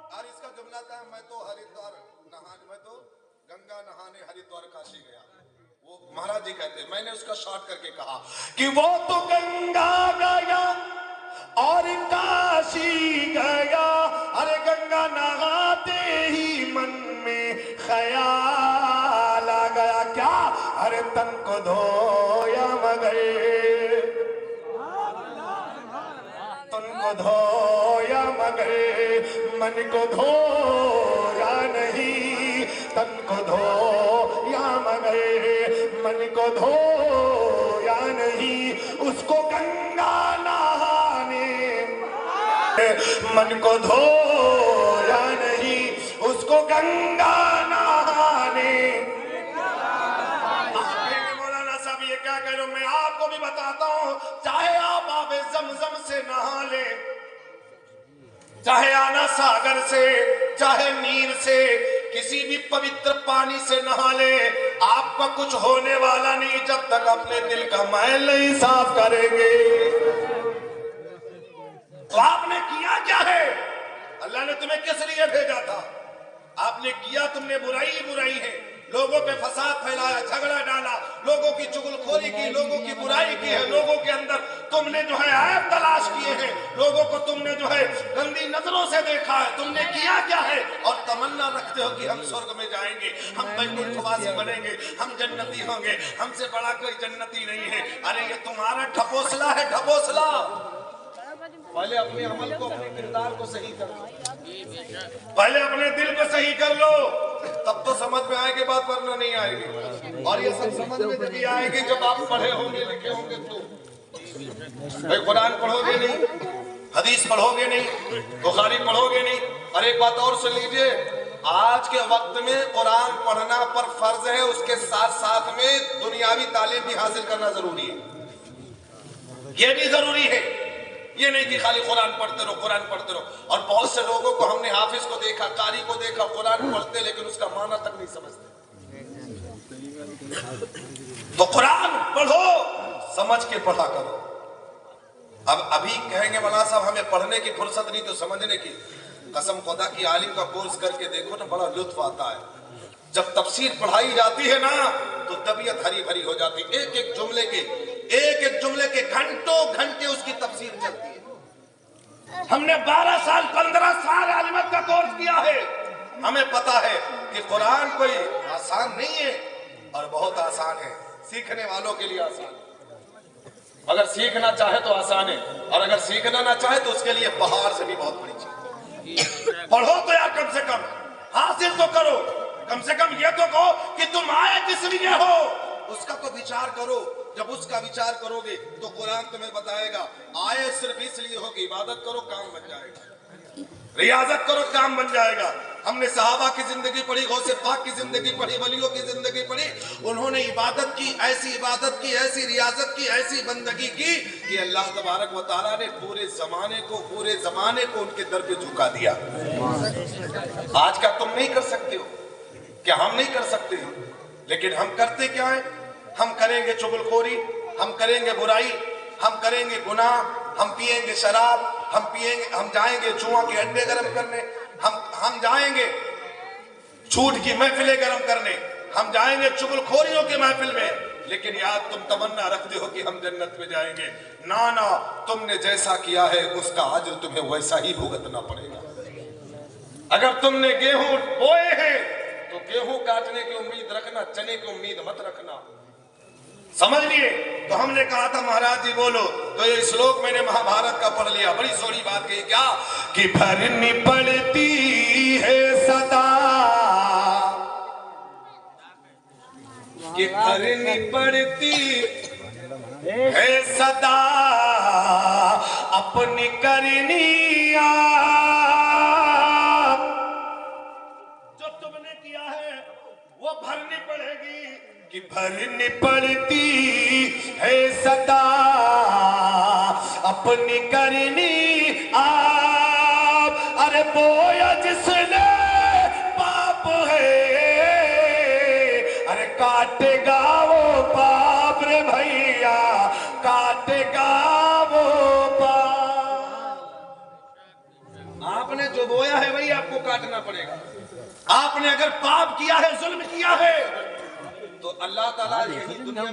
और इसका जुमला था मैं तो हरिद्वार नहाने, मैं तो गंगा नहाने हरिद्वार काशी गया। वो महाराज जी कहते हैं। मैंने उसका शॉर्ट करके कहा कि वो तो गंगा गया और काशी गया। अरे गंगा नहाते ही मन में ख्याल आ गया। क्या? अरे तन को धोया मगर, तन को धोया मगर मन को धोया नहीं। तन को धोया मगर मन को धोया नहीं। उसको गंगा नहाने, मन को धोया नहीं, उसको गंगा नहाने। मौलाना साहब ये क्या कह रहे हो? मैं आपको भी बताता हूँ, चाहे आप आबे ज़मज़म से नहा ले, चाहे आना सागर से, चाहे नीर से, किसी भी पवित्र पानी से नहा ले, आपका कुछ होने वाला नहीं जब तक अपने दिल का मैल नहीं साफ करेंगे। तो आपने किया क्या है? अल्लाह ने तुम्हें किस लिए भेजा था? आपने किया, तुमने बुराई ही बुराई है। लोगों पे फसाद फैलाया, झगड़ा डाला, लोगों की चुगलखोरी की, लोगों की बुराई की है, लोगों के अंदर तुमने जो है ऐब तलाश किए हैं, लोगों को तुमने जो है गंदी नजरों से देखा है। तुमने किया क्या है? और तमन्ना रखते हो कि हम स्वर्ग में जाएंगे, हम बैकुंठवासी बनेंगे, हम जन्नती होंगे, हमसे बड़ा कोई जन्नती नहीं है। अरे ये तुम्हारा ढपोसला है, ढपोसला। पहले अपने अमल को, अपने किरदार को सही कर लो, पहले अपने दिल को सही कर लो, तब तो समझ में आएगी बात, वरना नहीं आएगी। और ये सब समझ में तभी आएगी जब आप पढ़े होंगे, लिखे होंगे। तो भाई कुरान पढ़ोगे नहीं, हदीस पढ़ोगे नहीं, बुखारी पढ़ोगे नहीं। और एक बात और सुन लीजिए, आज के वक्त में कुरान पढ़ना पर फर्ज है, उसके साथ साथ में दुनियावी तालीम भी हासिल करना जरूरी है। ये भी जरूरी है, ये नहीं कि खाली कुरान पढ़ते रहो, कुरान पढ़ते रहो। और बहुत से लोगों को हमने हाफिज को देखा, कारी को देखा, कुरान पढ़ते लेकिन उसका माना तक नहीं समझते। तो कुरान पढ़ो, समझ के पढ़ा करो। अब अभी कहेंगे मौलाना साहब हमें पढ़ने की फुर्सत नहीं तो समझने की। कसम खुदा की आलिम का कोर्स करके देखो ना, बड़ा लुत्फ आता है। जब तफसीर पढ़ाई जाती है ना तो तबीयत हरी भरी हो जाती है। एक एक जुमले के घंटों घंटे उसकी तफसीर चलती है। हमने 12 साल 15 साल आलिमत का कोर्स किया है। हमें पता है कि कुरान कोई आसान नहीं है और बहुत आसान है, सीखने वालों के लिए आसान है। अगर सीखना चाहे तो आसान है, और अगर सीखना ना चाहे तो उसके लिए पहाड़ से भी बहुत बड़ी चीज। पढ़ो तो यार कम से कम हासिल तो करो, कम से कम ये तो कहो कि तुम आए किस लिए हो, उसका तो विचार करो। जब उसका विचार करोगे तो कुरान तुम्हें बताएगा आए सिर्फ इसलिए हो कि इबादत करो काम बन जाएगा, रियाजत करो काम बन जाएगा। हमने सहाबा की जिंदगी पढ़ी, गौसे पाक की जिंदगी पढ़ी, वलियों की जिंदगी पढ़ी, उन्होंने इबादत की, ऐसी इबादत की, ऐसी रियाजत की, ऐसी बंदगी की कि अल्लाह तबारक व तआला ने पूरे जमाने को उनके दर पे झुका दिया। आज का तुम नहीं कर सकते हो, क्या हम नहीं कर सकते हो? लेकिन हम करते क्या है? हम करेंगे चुगलखोरी, हम करेंगे बुराई, हम करेंगे गुनाह, हम पिएंगे शराब, हम जाएंगे जुआ के अड्डे गर्म करने, हम जाएंगे झूठ की महफिलें गर्म करने, हम जाएंगे चुगलखोरियों की महफिल में। लेकिन यार तुम तमन्ना रखते हो कि हम जन्नत में जाएंगे। ना ना, तुमने जैसा किया है उसका अज्र तुम्हें वैसा ही भुगतना पड़ेगा। अगर तुमने गेहूं बोए हैं तो गेहूं काटने की उम्मीद रखना, चने की उम्मीद मत रखना, समझ लिए? तो हमने कहा था महाराज जी बोलो, तो ये श्लोक मैंने महाभारत का पढ़ लिया, बड़ी सोड़ी बात कही, क्या कि भरनी पड़ती है सदा, कि भरनी पड़ती है सदा अपनी करनी आप, जो तुमने किया है वो भरनी पड़ेगी, कि भरनी पड़ती है सदा अपनी करनी आप। अरे बोया जिसने पाप है, अरे काटेगा वो पाप रे भैया, काटेगा वो पाप। आपने जो बोया है वही आपको काटना पड़ेगा। आपने अगर पाप किया है, जुल्म किया है, तो अल्लाह ताला दुनिया में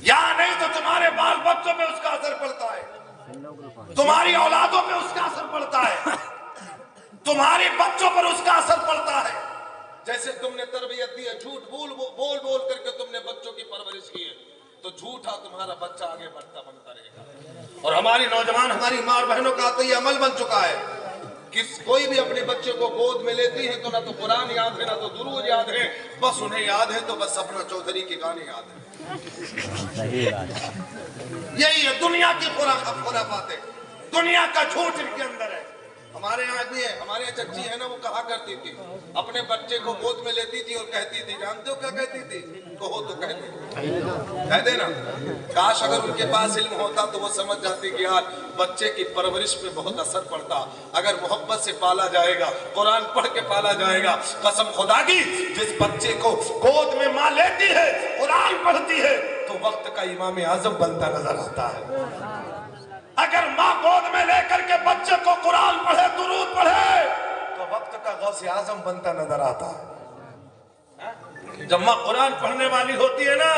या नहीं तो तुम्हारे बाल बच्चों पे उसका असर पड़ता है, तुम्हारी औलादों पे उसका असर पड़ता है, तुम्हारे बच्चों पर उसका असर पड़ता है। जैसे तुमने तरबियत दी है, झूठ बोल करके तुमने बच्चों की परवरिश की है, तो झूठा तुम्हारा बच्चा आगे बनता रहेगा। और हमारी नौजवान, हमारी माँ बहनों का तो ये अमल बन चुका है कि कोई भी अपने बच्चे को गोद में लेती है तो ना तो कुरान याद है, ना तो दुरूद याद है, बस उन्हें याद है तो बस सपना चौधरी के गाने याद है। यही है दुनिया की खुराफातें, दुनिया का झूठ इनके अंदर है। हमारे यहाँ भी है, हमारे यहाँ चच्ची है ना, वो कहा करती थी, अपने बच्चे को गोद में लेती थी और कहती थी, जानते हो क्या कहती थी? कहो तो कह देना। काश अगर उनके पास इल्म होता तो वो समझ जाती कि यार बच्चे की परवरिश पे बहुत असर पड़ता। अगर मोहब्बत से पाला जाएगा, कुरान पढ़ के पाला जाएगा, कसम खुदा की जिस बच्चे को गोद में माँ लेती है, कुरान पढ़ती है, तो वक्त का इमाम आजम बनता नजर आता है। अगर माँ गोद में लेकर के बच्चे को कुरान पढ़े, दुरूद पढ़े, तो वक्त का गौसे आजम बनता नजर आता है। जब माँ कुरान पढ़ने वाली होती है ना,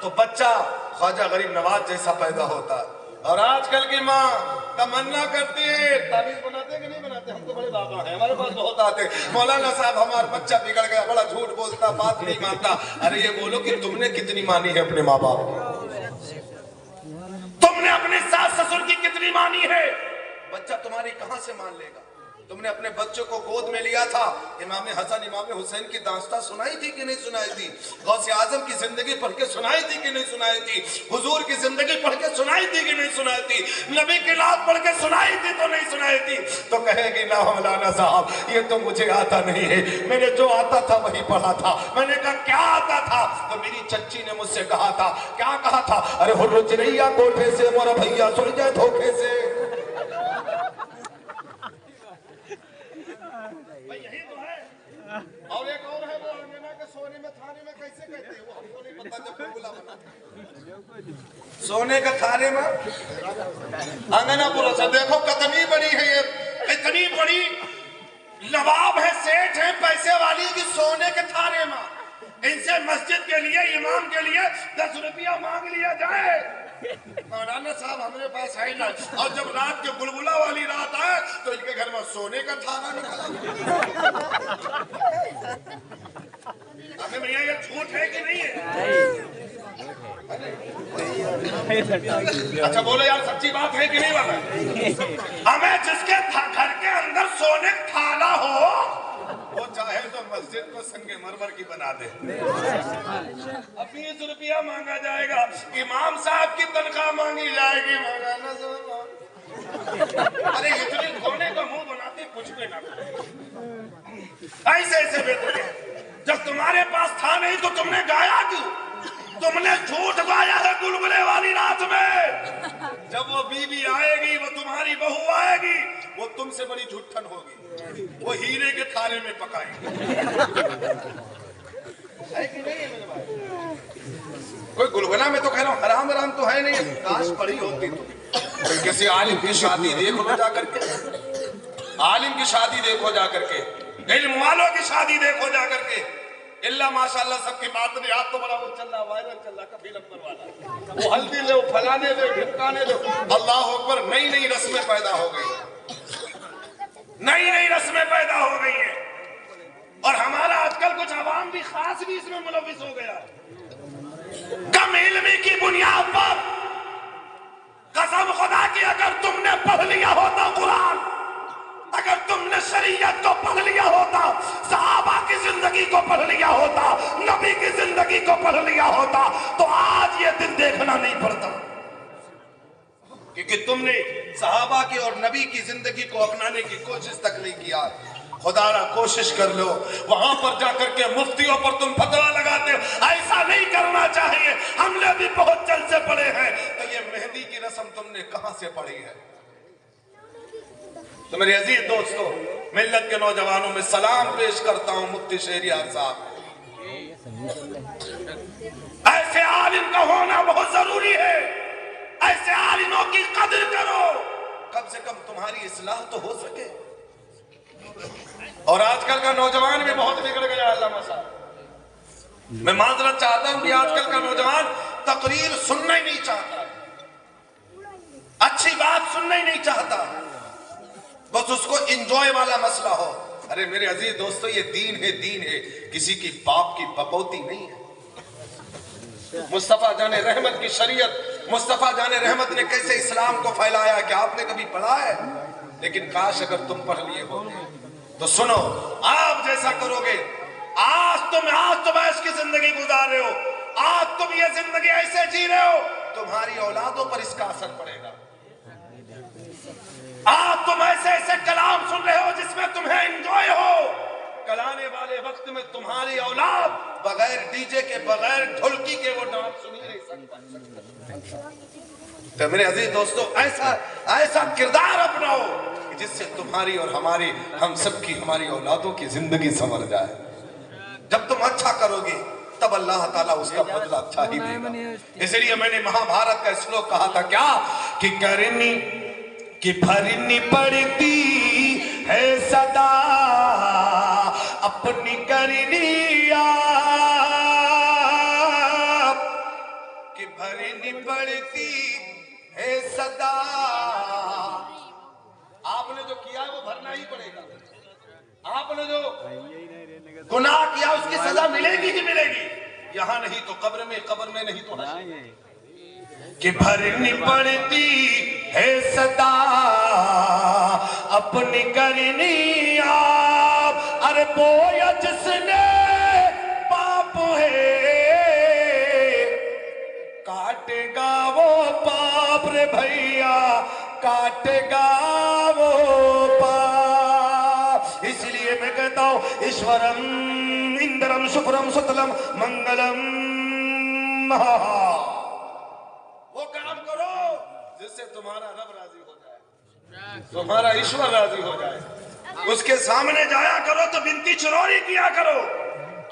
तो बच्चा ख्वाजा गरीब नवाज जैसा पैदा होता है। और आजकल की माँ तमन्ना करती है, ताबीज बनाते कि नहीं बनाते? हम तो बड़े बाबा हैं, हमारे पास बहुत आते। मौलाना साहब हमारा बच्चा बिगड़ गया, बड़ा झूठ बोलता, बात नहीं मानता। अरे ये बोलो कि तुमने कितनी मानी है अपने माँ बाप की? तुमने अपने सास ससुर की कितनी मानी है? बच्चा तुम्हारी कहां से मान लेगा? तुमने अपने बच्चों को गोद में लिया था, इमाम हसन इमाम हुसैन की दास्तां सुनाई थी कि नहीं सुनाई थी? गौसे आजम की जिंदगी पढ़ के सुनाई थी कि नहीं सुनाई थी? हुजूर की जिंदगी पढ़ के सुनाई थी कि नहीं सुनाई थी? नबी की लात पढ़ के सुनाई थी तो नहीं सुनाई थी? तो कहेगी ना मौलाना साहब ये तो मुझे आता नहीं है, मैंने जो आता था वही पढ़ा था। मैंने कहा क्या आता था? तो मेरी चच्ची ने मुझसे कहा था। क्या कहा था? अरे हो रुचरैया कोठे से मोरा भैया सुन जाए धोखे से। और एक और है, वो अंगना के सोने में थाने में कैसे कहते हैं, वो हमको नहीं पता। जब फॉर्मूला बना सोने का थाने में अंगना पूरा सा, देखो कितनी बड़ी है ये, इतनी बड़ी नवाब है, सेठ है, पैसे वाली की सोने के थाने में। इनसे मस्जिद के लिए, इमाम के लिए 10 रुपया मांग लिया जाए। मौलाना साहब हमारे पास है ना। और जब रात के बुलबुला वाली रात आए तो इनके घर में सोने का थाना निकला। अबे भैया ये झूठ है कि नहीं है? अच्छा बोलो यार, सच्ची बात है कि नहीं बात है? हमें जिसके घर के अंदर सोने थाला हो, वो चाहे तो मस्जिद को संगे मरमर की बना दे। 20 रुपया मांगा जाएगा, इमाम साहब की तनख्वाह मांगी जाएगी। अरे इतने कोने का मुंह बनाते कुछ भी ना ऐसे ऐसे बेटे। जब तुम्हारे पास था नहीं तो तुमने गाया क्यों? तुमने झूठ गाया है गुलगुले वाली रात में। जब वो बीवी आएगी, वो तुम्हारी बहू आएगी, वो तुमसे बड़ी झूठन होगी, वो हीरे के थाले में पकाएगी। है कि नहीं है मेरे भाई? कोई गुलगुला में तो कह रहा हूँ, हराम हराम तो है नहीं। काश पड़ी होती तो किसी आलिम की शादी देख लो जा करके, आलिम की शादी देखो जा करके, इल्म वालों की शादी देखो जा करके। इल्ला माशाल्लाह सबकी बात नहीं। आप तो बड़ा वो चल रहा, वायरल चल रहा कभी नंबर वाला, वो हल्दी ले, फलाने दे, ढिमकाने दो। अल्लाह अकबर, नई नई रस्में पैदा हो गई, नई नई रस्में पैदा हो गई है। और हमारा आजकल कुछ अवाम भी खास भी इसमें मुलविस हो गया। कम इल्मी की बुनियाद पर कसम खुदा की, अगर तुमने पढ़ लिया होता कुरान, अगर तुमने शरीयत को पढ़ लिया होता, सहाबा की जिंदगी को पढ़ लिया होता, नबी की जिंदगी को पढ़ लिया होता, तो आज ये दिन देखना नहीं पड़ता। क्योंकि तुमने सहाबा की और नबी की जिंदगी को अपनाने की कोशिश तक नहीं किया। खुदारा कोशिश कर लो, वहां पर जाकर के मुफ्तियों पर तुम फतवा लगाते हो, ऐसा नहीं करना चाहिए, हमने भी बहुत जल से पढ़े हैं। तो ये मेहंदी की रस्म तुमने कहां से पढ़ी है? तो मेरे अजीज दोस्तों, मिल्लत के नौजवानों में सलाम पेश करता हूं मुफ्ती शहरियार साहब। ऐसे आलिम का होना बहुत जरूरी है। ऐसे आलिमों की कदर करो, कम से कम तुम्हारी इस्लाह तो हो सके। और आजकल का नौजवान भी बहुत बिगड़ गया अल्लामा साहब। मैं माजरत चाहता हूं कि आजकल का नौजवान तकरीर सुनना ही नहीं चाहता, अच्छी बात सुनना ही नहीं चाहता, बस उसको इंजॉय वाला मसला हो। अरे मेरे अजीज दोस्तों, ये दीन है, दीन है, किसी की बाप की बपौती नहीं है। मुस्तफा जाने रहमत की शरीयत, मुस्तफा जाने रहमत ने कैसे इस्लाम को फैलाया, क्या आपने कभी पढ़ा है? लेकिन काश अगर तुम पढ़ लिए हो तो सुनो, आप जैसा करोगे, आज तुम ऐश की जिंदगी गुजार रहे हो, आज तुम ये जिंदगी ऐसे जी रहे हो, तुम्हारी औलादों पर इसका असर पड़ेगा। आज तुम ऐसे ऐसे कलाम सुन रहे हो जिसमें तुम्हें एंजॉय हो, कल आने वाले वक्त में तुम्हारी औलाद बगैर डीजे के, बगैर ढोलकी के वो डांस सुन ही नहीं सकता। तो मेरे अजीज दोस्तों, ऐसा किरदार अपनाओ कि जिससे तुम्हारी और हमारी, हम सबकी, हमारी औलादों की जिंदगी संवर जाए। जब तुम अच्छा करोगे तब अल्लाह ताला उसका बदला अच्छा ही देगा। इसलिए मैंने महाभारत का श्लोक कहा था क्या, कि करनी कि भरनी पड़ती है सदा अपनी करनी आप, कि भरनी पड़ती है सदा। आपने जो किया वो भरना ही पड़ेगा। आपने जो गुनाह किया उसकी सजा मिलेगी कि मिलेगी? यहाँ नहीं तो कब्र में नहीं तो कि भरनी पड़ती है सदा अपनी करनी आप। अरे बोया जिसने पाप है काटेगा वो पाप रे भैया, काटेगा वो पाप। इसलिए मैं कहता हूं ईश्वरम इंद्रम शुभ्रम सुतलम मंगलम। वो काम करो जिससे तुम्हारा रब राजी हो जाए, तुम्हारा ईश्वर राजी हो जाए। उसके सामने जाया करो तो बिनती चिरौरी किया करो।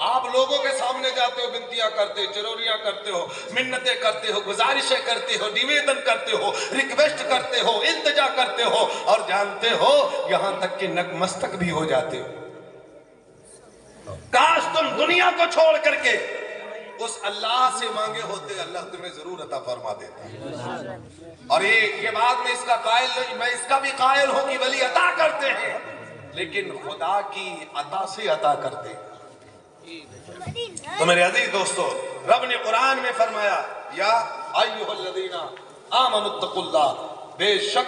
आप लोगों के सामने जाते हो, बिनतियां करते हो, चिरौरियां करते हो, मिन्नतें करते हो, गुजारिशें करते हो, निवेदन करते हो, रिक्वेस्ट करते हो, इल्तिजा करते हो, और जानते हो यहां तक कि नतमस्तक भी हो जाते हो। काश तुम दुनिया को छोड़ करके उस अल्लाह से मांगे होते, अल्लाह तुम्हें जरूर अता फरमा देता। और ये बात में इसका कायल नहीं, मैं इसका भी कायल हूं कि वली अता करते हैं, लेकिन खुदा की अता से अता करते। तो मेरे अजीज दोस्तों, रब ने कुरान में फरमाया या अय्युहल्लज़ीना आमनुत्तकुल्लाह, बेशक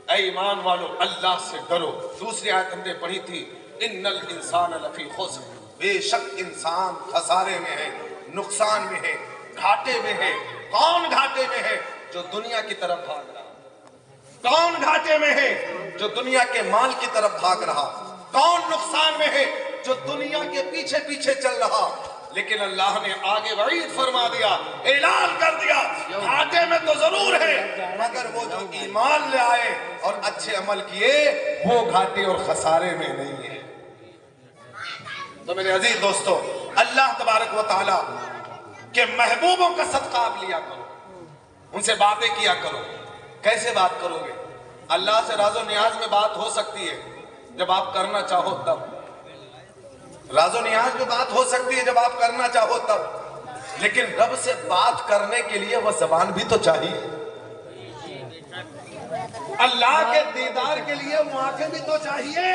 ऐ ईमान वालों अल्लाह से डरो। दूसरी आयत हमने पढ़ी थी इन्नल इंसान लफी खुस्र, बेशक इंसान खसारे में है, नुकसान में है, घाटे में है। कौन घाटे में है? जो दुनिया की तरफ भाग रहा। कौन घाटे में है? जो दुनिया के माल की तरफ भाग रहा। कौन नुकसान में है? जो दुनिया के पीछे पीछे चल रहा। लेकिन अल्लाह ने आगे वईद फरमा दिया, ऐलान कर दिया, घाटे में तो जरूर है, मगर वो जो ईमान ले आए और अच्छे अमल किए वो घाटे और खसारे में नहीं है। तो मेरे अजीज दोस्तों, अल्लाह तबारक व तआला के महबूबों का सदका आप लिया करो, उनसे बातें किया करो। कैसे बात करोगे? अल्लाह से राजो नियाज में बात हो सकती है जब आप करना चाहो तब। राजो नियाज में बात हो सकती है जब आप करना चाहो तब। लेकिन रब से बात करने के लिए वह जबान भी तो चाहिए। अल्लाह के दीदार के लिए वो आंखें भी तो चाहिए।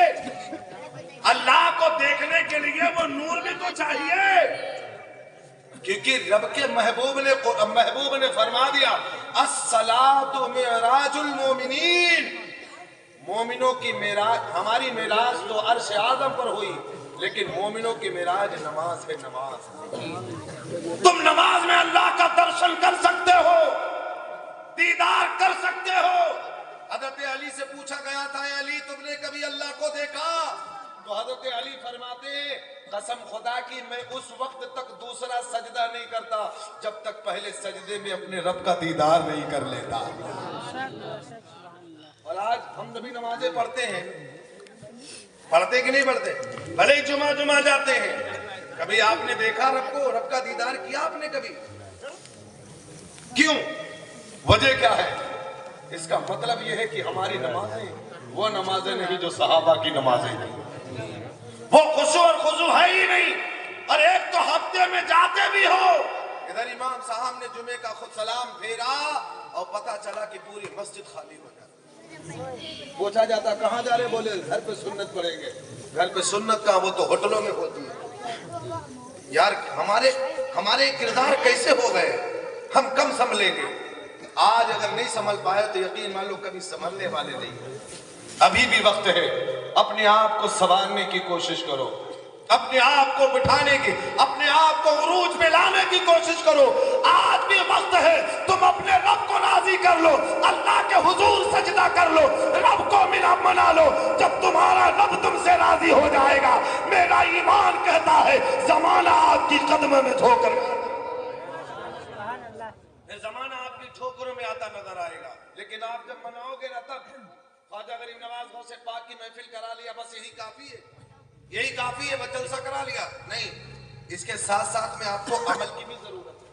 अल्लाह को देखने के लिए वो नूर भी तो चाहिए। क्योंकि रब के महबूब ने फरमा दिया, अस्सलातु मिराजुल मोमिनीन, मोमिनों की मेराज, हमारी मेराज तो अर्श आदम पर हुई, लेकिन मोमिनों की मेराज नमाज है। नमाज, तुम नमाज में अल्लाह का दर्शन कर सकते हो, दीदार कर सकते हो। हजरत अली से पूछा गया था, अली तुमने कभी अल्लाह को देखा? तो हजरत अली फरमाते, कसम खुदा की मैं उस वक्त तक दूसरा सजदा नहीं करता जब तक पहले सजदे में अपने रब का दीदार नहीं कर लेता। और आज हम सभी नमाजें पढ़ते हैं, पढ़ते कि नहीं पढ़ते? भले ही जुमा जाते हैं, कभी आपने देखा रब को, रब का दीदार किया आपने कभी? क्यों? वजह क्या है? इसका मतलब यह है कि हमारी नमाजें वो नमाजें नहीं जो सहाबा की नमाजें थी। वो खुशू और खुजू है ही नहीं। और एक तो हफ्ते में जाते भी हो, इधर इमाम साहब ने जुमे का खुद सलाम फेरा और पता चला कि पूरी मस्जिद खाली हो जाती। पूछा जाता कहाँ जा रहे? बोले घर पे सुन्नत पढ़ेंगे। घर पे सुन्नत का वो तो होटलों में होती है। यार हमारे किरदार कैसे हो गए? हम कम संभलेंगे। आज अगर नहीं संभल पाए तो यकीन मान लो कभी संभलने वाले नहीं। अभी भी वक्त है, अपने आप को संवारने की कोशिश करो, अपने आप को बिठाने की, अपने आप को उरूज में लाने की कोशिश करो। आज भी वक्त है, तुम अपने रब को राजी कर लो, अल्लाह के हुजूर सजदा कर लो, रब को मना लो। जब तुम्हारा रब तुमसे राजी हो जाएगा, मेरा ईमान कहता है जमाना आपकी कदमों में ठोकर, जमाना आपकी ठोकरों में आता नजर आएगा। लेकिन आप जब मनाओगे ना, तब ख्वाजा गरीब नवाज गौसे पाक की महफिल करा लिया, बस यही काफी है, यही काफी है, बस जलसा करा लिया नहीं। इसके साथ साथ में आपको अमल की भी जरूरत है।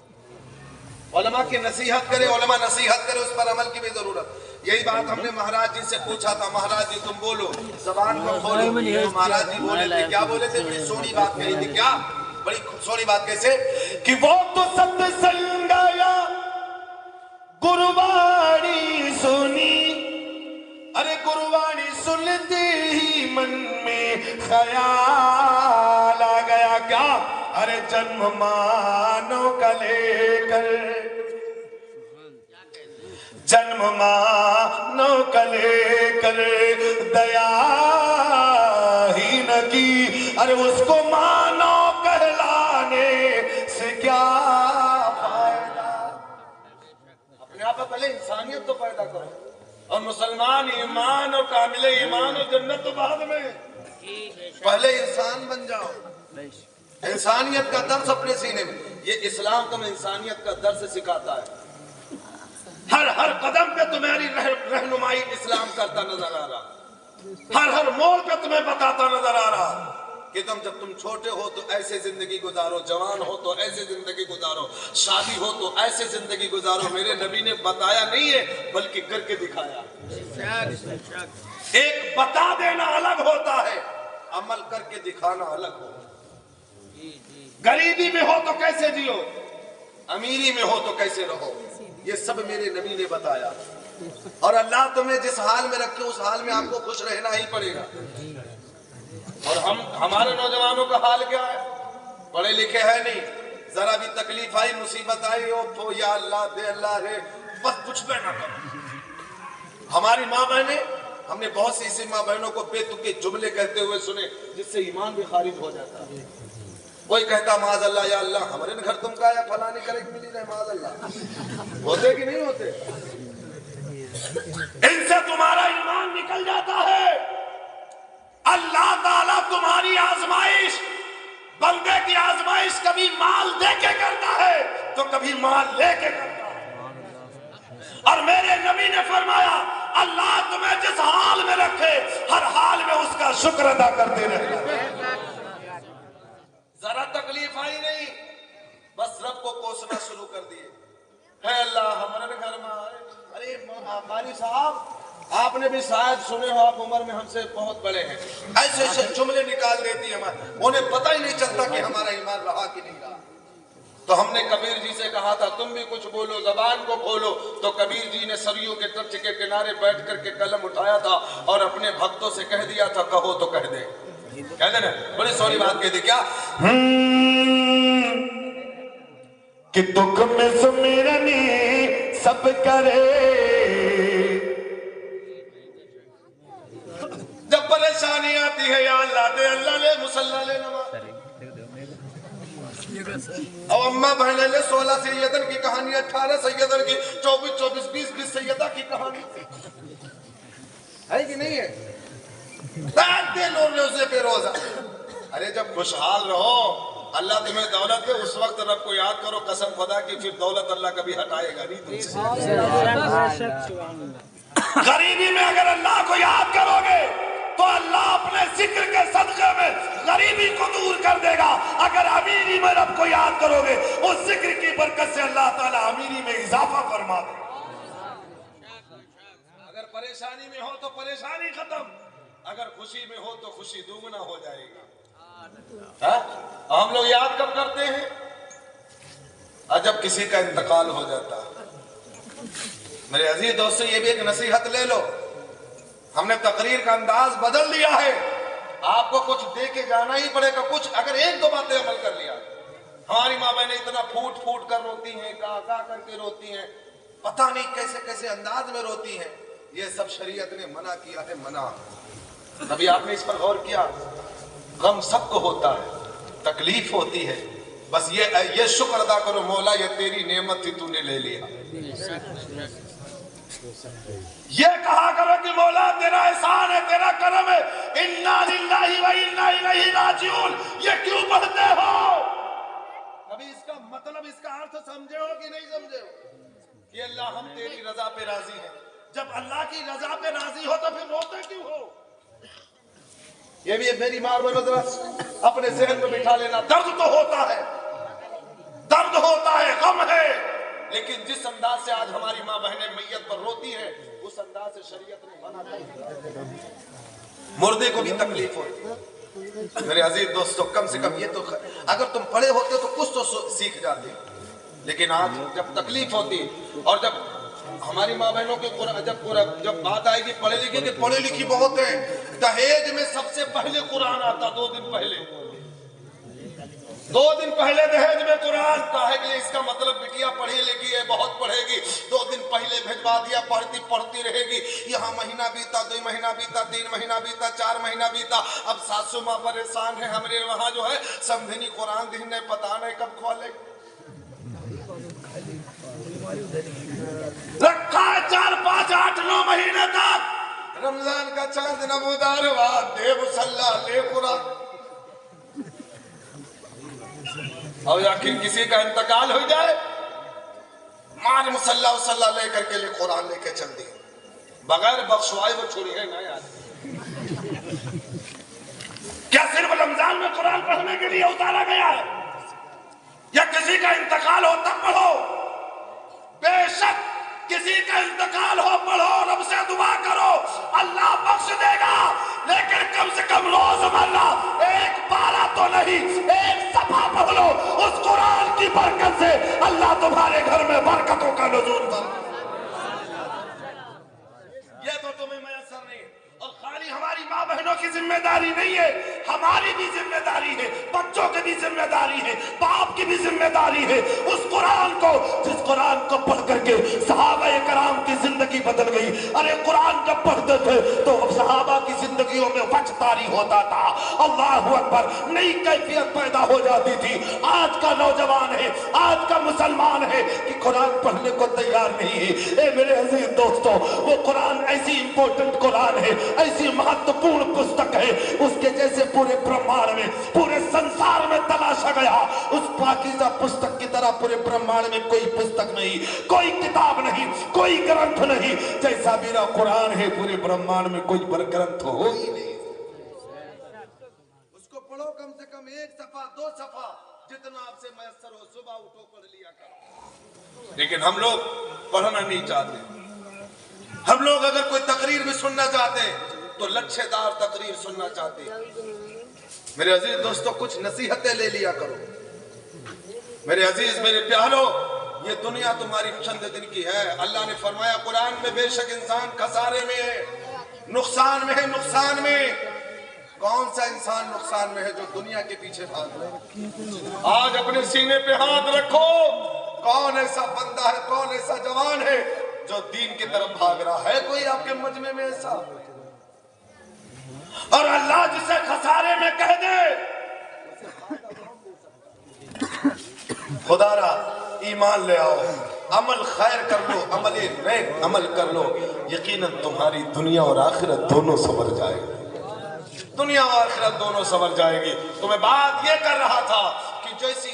उलमा की नसीहत करे, उलमा नसीहत करे, उस पर अमल की भी जरूरत। यही बात हमने महाराज जी से पूछा था, महाराज जी तुम बोलो, जबान को खोलो। तो महाराज जी बोले थे, क्या बोले थे? बड़ी सोनी बात कही थी। क्या बड़ी सोनी बात? कैसे कि वो तो सत्संग आया गुरुवाणी सुनी, अरे गुरुवाणी सुनते ही मन में ख्याल आ गया। क्या? अरे जन्म मानो का लेकर, जन्म मानो का लेकर दया ही न की, अरे उसको मानो कहलाने से क्या फायदा? अपने आप में पहले इंसानियत तो पैदा करो, और मुसलमान ईमान और कामिल ईमान और जन्नत तो बाद में। पहले इंसान बन जाओ, इंसानियत का दर्स अपने सीने में। ये इस्लाम तुम्हें इंसानियत का दर्स सिखाता है। हर कदम पे तुम्हारी रहनुमाई इस्लाम करता नजर आ रहा, हर मोड़ पे तुम्हें बताता नजर आ रहा कि जब तुम छोटे हो तो ऐसे जिंदगी गुजारो, जवान हो तो ऐसे जिंदगी गुजारो, शादी हो तो ऐसे जिंदगी गुजारो। मेरे नबी ने बताया नहीं है, बल्कि करके दिखाया। एक बता देना अलग होता है, अमल करके दिखाना अलग होता है। गरीबी में हो तो कैसे जियो, अमीरी में हो तो कैसे रहो, ये सब मेरे नबी ने बताया। और अल्लाह तुम्हें जिस हाल में रखे उस हाल में आपको खुश रहना ही पड़ेगा। और हमारे नौजवानों का हाल क्या है? पढ़े लिखे है नहीं, जरा भी तकलीफ आई, मुसीबत आई, ओ तो या अल्लाह दे अल्लाह रे, बस कुछ भी ना करो। हमारी माँ बहने, हमने बहुत सी ऐसी माँ बहनों को बेतुके जुमले कहते हुए सुने जिससे ईमान भी खारिज हो जाता है। कोई कहता माज अल्लाह या अल्लाह हमारे घर तुम का या फलाने करे मिली रहे, माज अल्लाह होते कि नहीं होते? इनसे तुम्हारा ईमान निकल जाता है। अल्लाह ताला तुम्हारी आजमाइश, बंदे की आजमाइश कभी माल देके करता है तो कभी माल लेके करता है। और मेरे नबी ने फरमाया अल्लाह तुम्हें जिस हाल में रखे हर हाल में उसका शुक्र अदा करते रहे। जरा तकलीफ आई नहीं, बस रब को कोसना शुरू कर दिए, है अल्लाह हमारे घर में आए। अरे कारी साहब आपने भी शायद सुने हो, आप उम्र में हमसे बहुत बड़े हैं, ऐसे ऐसे जुमले निकाल देती है हमारे, उन्हें पता ही नहीं चलता कि हमारा ईमान रहा कि नहीं रहा। तो हमने कबीर जी से कहा था तुम भी कुछ बोलो, जबान को खोलो। तो कबीर जी ने सरयू के तट के किनारे बैठ करके कलम उठाया था और अपने भक्तों से कह दिया था कहो तो कह दे, कह दे ना, बड़ी सोनी बात कह दी क्या कि दुख में सुमिरनी सब करे, जब परेशानी आती है या अल्लाह दे अल्लाह ले, मुसल्ला ले नमाज। अब अम्मा बहने ले 16 सैयदन की कहानी, 18 सैयदन की, 24 20 सैयदा की कहानी है कि नहीं है? रोजे पे रोजा। अरे जब खुशहाल रहो, अल्लाह तुम्हें दौलत दे, उस वक्त रब को याद करो कसम खुदा की, फिर दौलत अल्लाह कभी हटाएगा नहीं तुमसे। गरीबी में अगर अल्लाह को याद करोगे तो अल्लाह अपने जिक्र के सदक़े में गरीबी को दूर कर देगा। अगर अमीरी में रब को याद करोगे उस जिक्र की बरकत से अल्लाह ताला अमीरी में इजाफा फरमा दे। अगर परेशानी में हो तो परेशानी खत्म, अगर खुशी में हो तो खुशी दुगना हो जाएगी। हम लोग याद कब करते हैं? जब किसी का इंतकाल हो जाता है। मेरे अजीज दोस्तों, ये भी एक नसीहत ले लो, हमने तकरीर का अंदाज बदल दिया है, आपको कुछ दे के जाना ही पड़ेगा। कुछ अगर एक दो बातें अमल कर लिया, हमारी माँ बहनें इतना फूट फूट कर रोती हैं, गा करके रोती हैं, पता नहीं कैसे कैसे अंदाज में रोती हैं, ये सब शरीयत ने मना किया है, मना। कभी आपने इस पर गौर किया? गम सबको होता है, तकलीफ होती है, बस ये शुक्र अदा करो मौला ये तेरी नेमत थी तूने ले लिया। ये कहा करो कि मौला तेरा एहसान है, तेरा करम है, इन्ना लिल्लाहि व इन्ना इलैहि राजिऊन। ये क्यों पढ़ते हो? कभी इसका मतलब, इसका अर्थ समझे हो कि नहीं समझे हो? कि अल्लाह हम तेरी रजा पे राजी हैं। जब अल्लाह की रजा पे राजी हो तो फिर रोते क्यों हो? ये भी मेरी मार बनो जरा अपने जहन में बिठा लेना। दर्द तो होता है, दर्द होता है, गम है, लेकिन जिस अंदाज से आज हमारी माँ बहनें मैयत पर रोती है उस अंदाज से शरीयत ने मना किया। मुर्दे को भी तकलीफ होती। मेरे अजीज दोस्तों, कम से कम ये तो अगर तुम पढ़े होते तो कुछ तो सीख जाते, लेकिन आज जब तकलीफ होती और जब हमारी माँ बहनों के जब बात आएगी पढ़े लिखे के, पढ़े लिखी बहुत है, दहेज में सबसे पहले कुरान आता। 2 दिन पहले दहेज में कुरान का है कि इसका मतलब बिटिया पढ़ी लिखी है, बहुत पढ़ेगी, 2 दिन पहले भिजवा दिया, पढ़ती रहेगी। यहाँ महीना बीता, 2 महीना बीता, 3 महीना बीता, 4 महीना बीता। अब सासू माँ परेशान है, हमारे वहाँ जो है समझनी कुरान दिन ने पता नहीं कब खोले रखा है। 4, 5, 8, 9 महीने तक रमजान का चांद नमूदार हुआ, दे मुसल्ला ले कुरान। और आखिर किसी का इंतकाल हो जाए, मार मुसल्ला वसल्ला लेकर के लिए कुरान लेके चल दी, बगैर बख्शवाए वो छोड़ी है ना यार। क्या सिर्फ रमजान में कुरान पढ़ने के लिए उतारा गया है? या किसी का इंतकाल हो तब पढ़ो? बेशक किसी का इंतकाल हो, पढ़ो, रब से दुआ करो, अल्लाह बख्श देगा, लेकिन कम से कम रोजमर्रा 1 पारा तो नहीं, 1 सफा पढ़ लो। उस कुरान की बरकत से अल्लाह तुम्हारे घर में बरकतों का नुज़ूल कर। ये तो तुम्हें मैसर नहीं। और खाली हमारी माँ बहनों की जिम्मेदारी नहीं है हमारी भी जिम्मेदारी है, बच्चों की भी जिम्मेदारी है, बाप की भी जिम्मेदारी है। उस कुरान को, जिस कुरान को पढ़ करके सहाबा कराम की जिंदगी बदल गई। अरे कुरान जब पढ़ते थे तो सहाबा की जिंदगियों में वक्र तारी होता था, अल्लाह अकबर, नई कैफियत पैदा हो जाती थी। आज का नौजवान है, आज का मुसलमान है कि कुरान पढ़ने को तैयार नहीं है। ए मेरे अजीज दोस्तों, वो कुरान ऐसी इंपॉर्टेंट कुरान है, ऐसी महत्वपूर्ण पुस्तक है, उसके जैसे पूरे ब्रह्मांड में, पूरे संसार में तलाशा गया, उस पाकीज़ा पुस्तक की तरह पूरे ब्रह्मांड में कोई पुस्तक नहीं, कोई किताब नहीं, कोई ग्रंथ नहीं जैसा मेरा कुरान है। पूरे ब्रह्मांड में कोई पर ग्रंथ हो ही नहीं। उसको पढ़ो कम से कम 1 सफा 2 सफा, जितना आपसे मैसर हो, सुबह उठो पढ़ लिया करो। लेकिन हम लोग पढ़ना नहीं चाहते। हम लोग अगर कोई तकरीर भी सुनना चाहते तो लच्छेदार तकरीर सुनना चाहते। मेरे अजीज दोस्तों, कुछ नसीहतें ले लिया करो। मेरे अजीज, मेरे प्यारों, ये दुनिया तुम्हारी चंद दिन की है। अल्लाह ने फरमाया कुरान में, बेशक इंसान खसारे में है, नुकसान में है, नुकसान में। कौन सा इंसान नुकसान में है जो दुनिया के पीछे भाग रहा है? आज अपने सीने पे हाथ रखो, कौन ऐसा बंदा है, कौन ऐसा जवान है जो दीन की तरफ भाग रहा है? कोई आपके मजमे में ऐसा? और अल्लाह जिसे खसारे में कह दे, खुदारा ईमान ले आओ, अमल खैर कर लो, अमल कर लो, यकीनन तुम्हारी दुनिया और आखिरत दोनों संवर जाएगी। दुनिया और आखिरत दोनों संवर जाएगी। तो मैं बात ये कर रहा था कि जैसी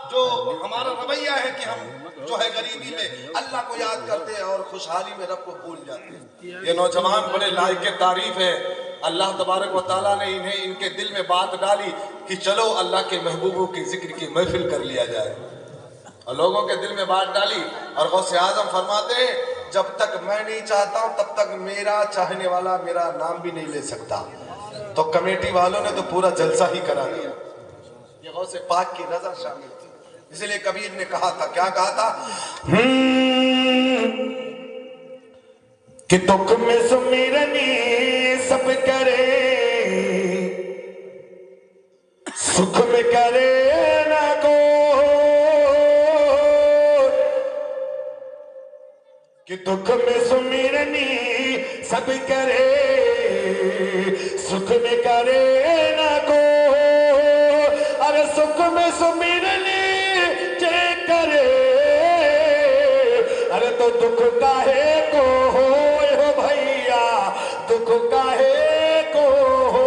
जो हमारा रवैया है कि हम जो है गरीबी में अल्लाह को याद करते हैं और खुशहाली में रब को भूल जाते हैं। ये नौजवान बड़े लायक के तारीफ है। अल्लाह तबारक व तआला ने इन्हें, इनके दिल में बात डाली कि चलो अल्लाह के महबूबों की जिक्र की महफिल कर लिया जाए, और लोगों के दिल में बात डाली। और गौसे आजम फरमाते हैं, जब तक मैं नहीं चाहता हूं तब तक मेरा चाहने वाला मेरा नाम भी नहीं ले सकता। तो कमेटी वालों ने तो पूरा जलसा ही करा दिया। ये गौसे पाक की रजा शामिल थी। इसलिए कबीर ने कहा था, क्या कहा था? कि दुख में सुमिरनी सब करे, सुख में करे ना को, कि दुख में सुमिरनी सब करे, सुख में करे ना को। अरे सुख में सुमिरनी जे करे, अरे तो दुख काहे को हो भैया, दुख काहे को हो।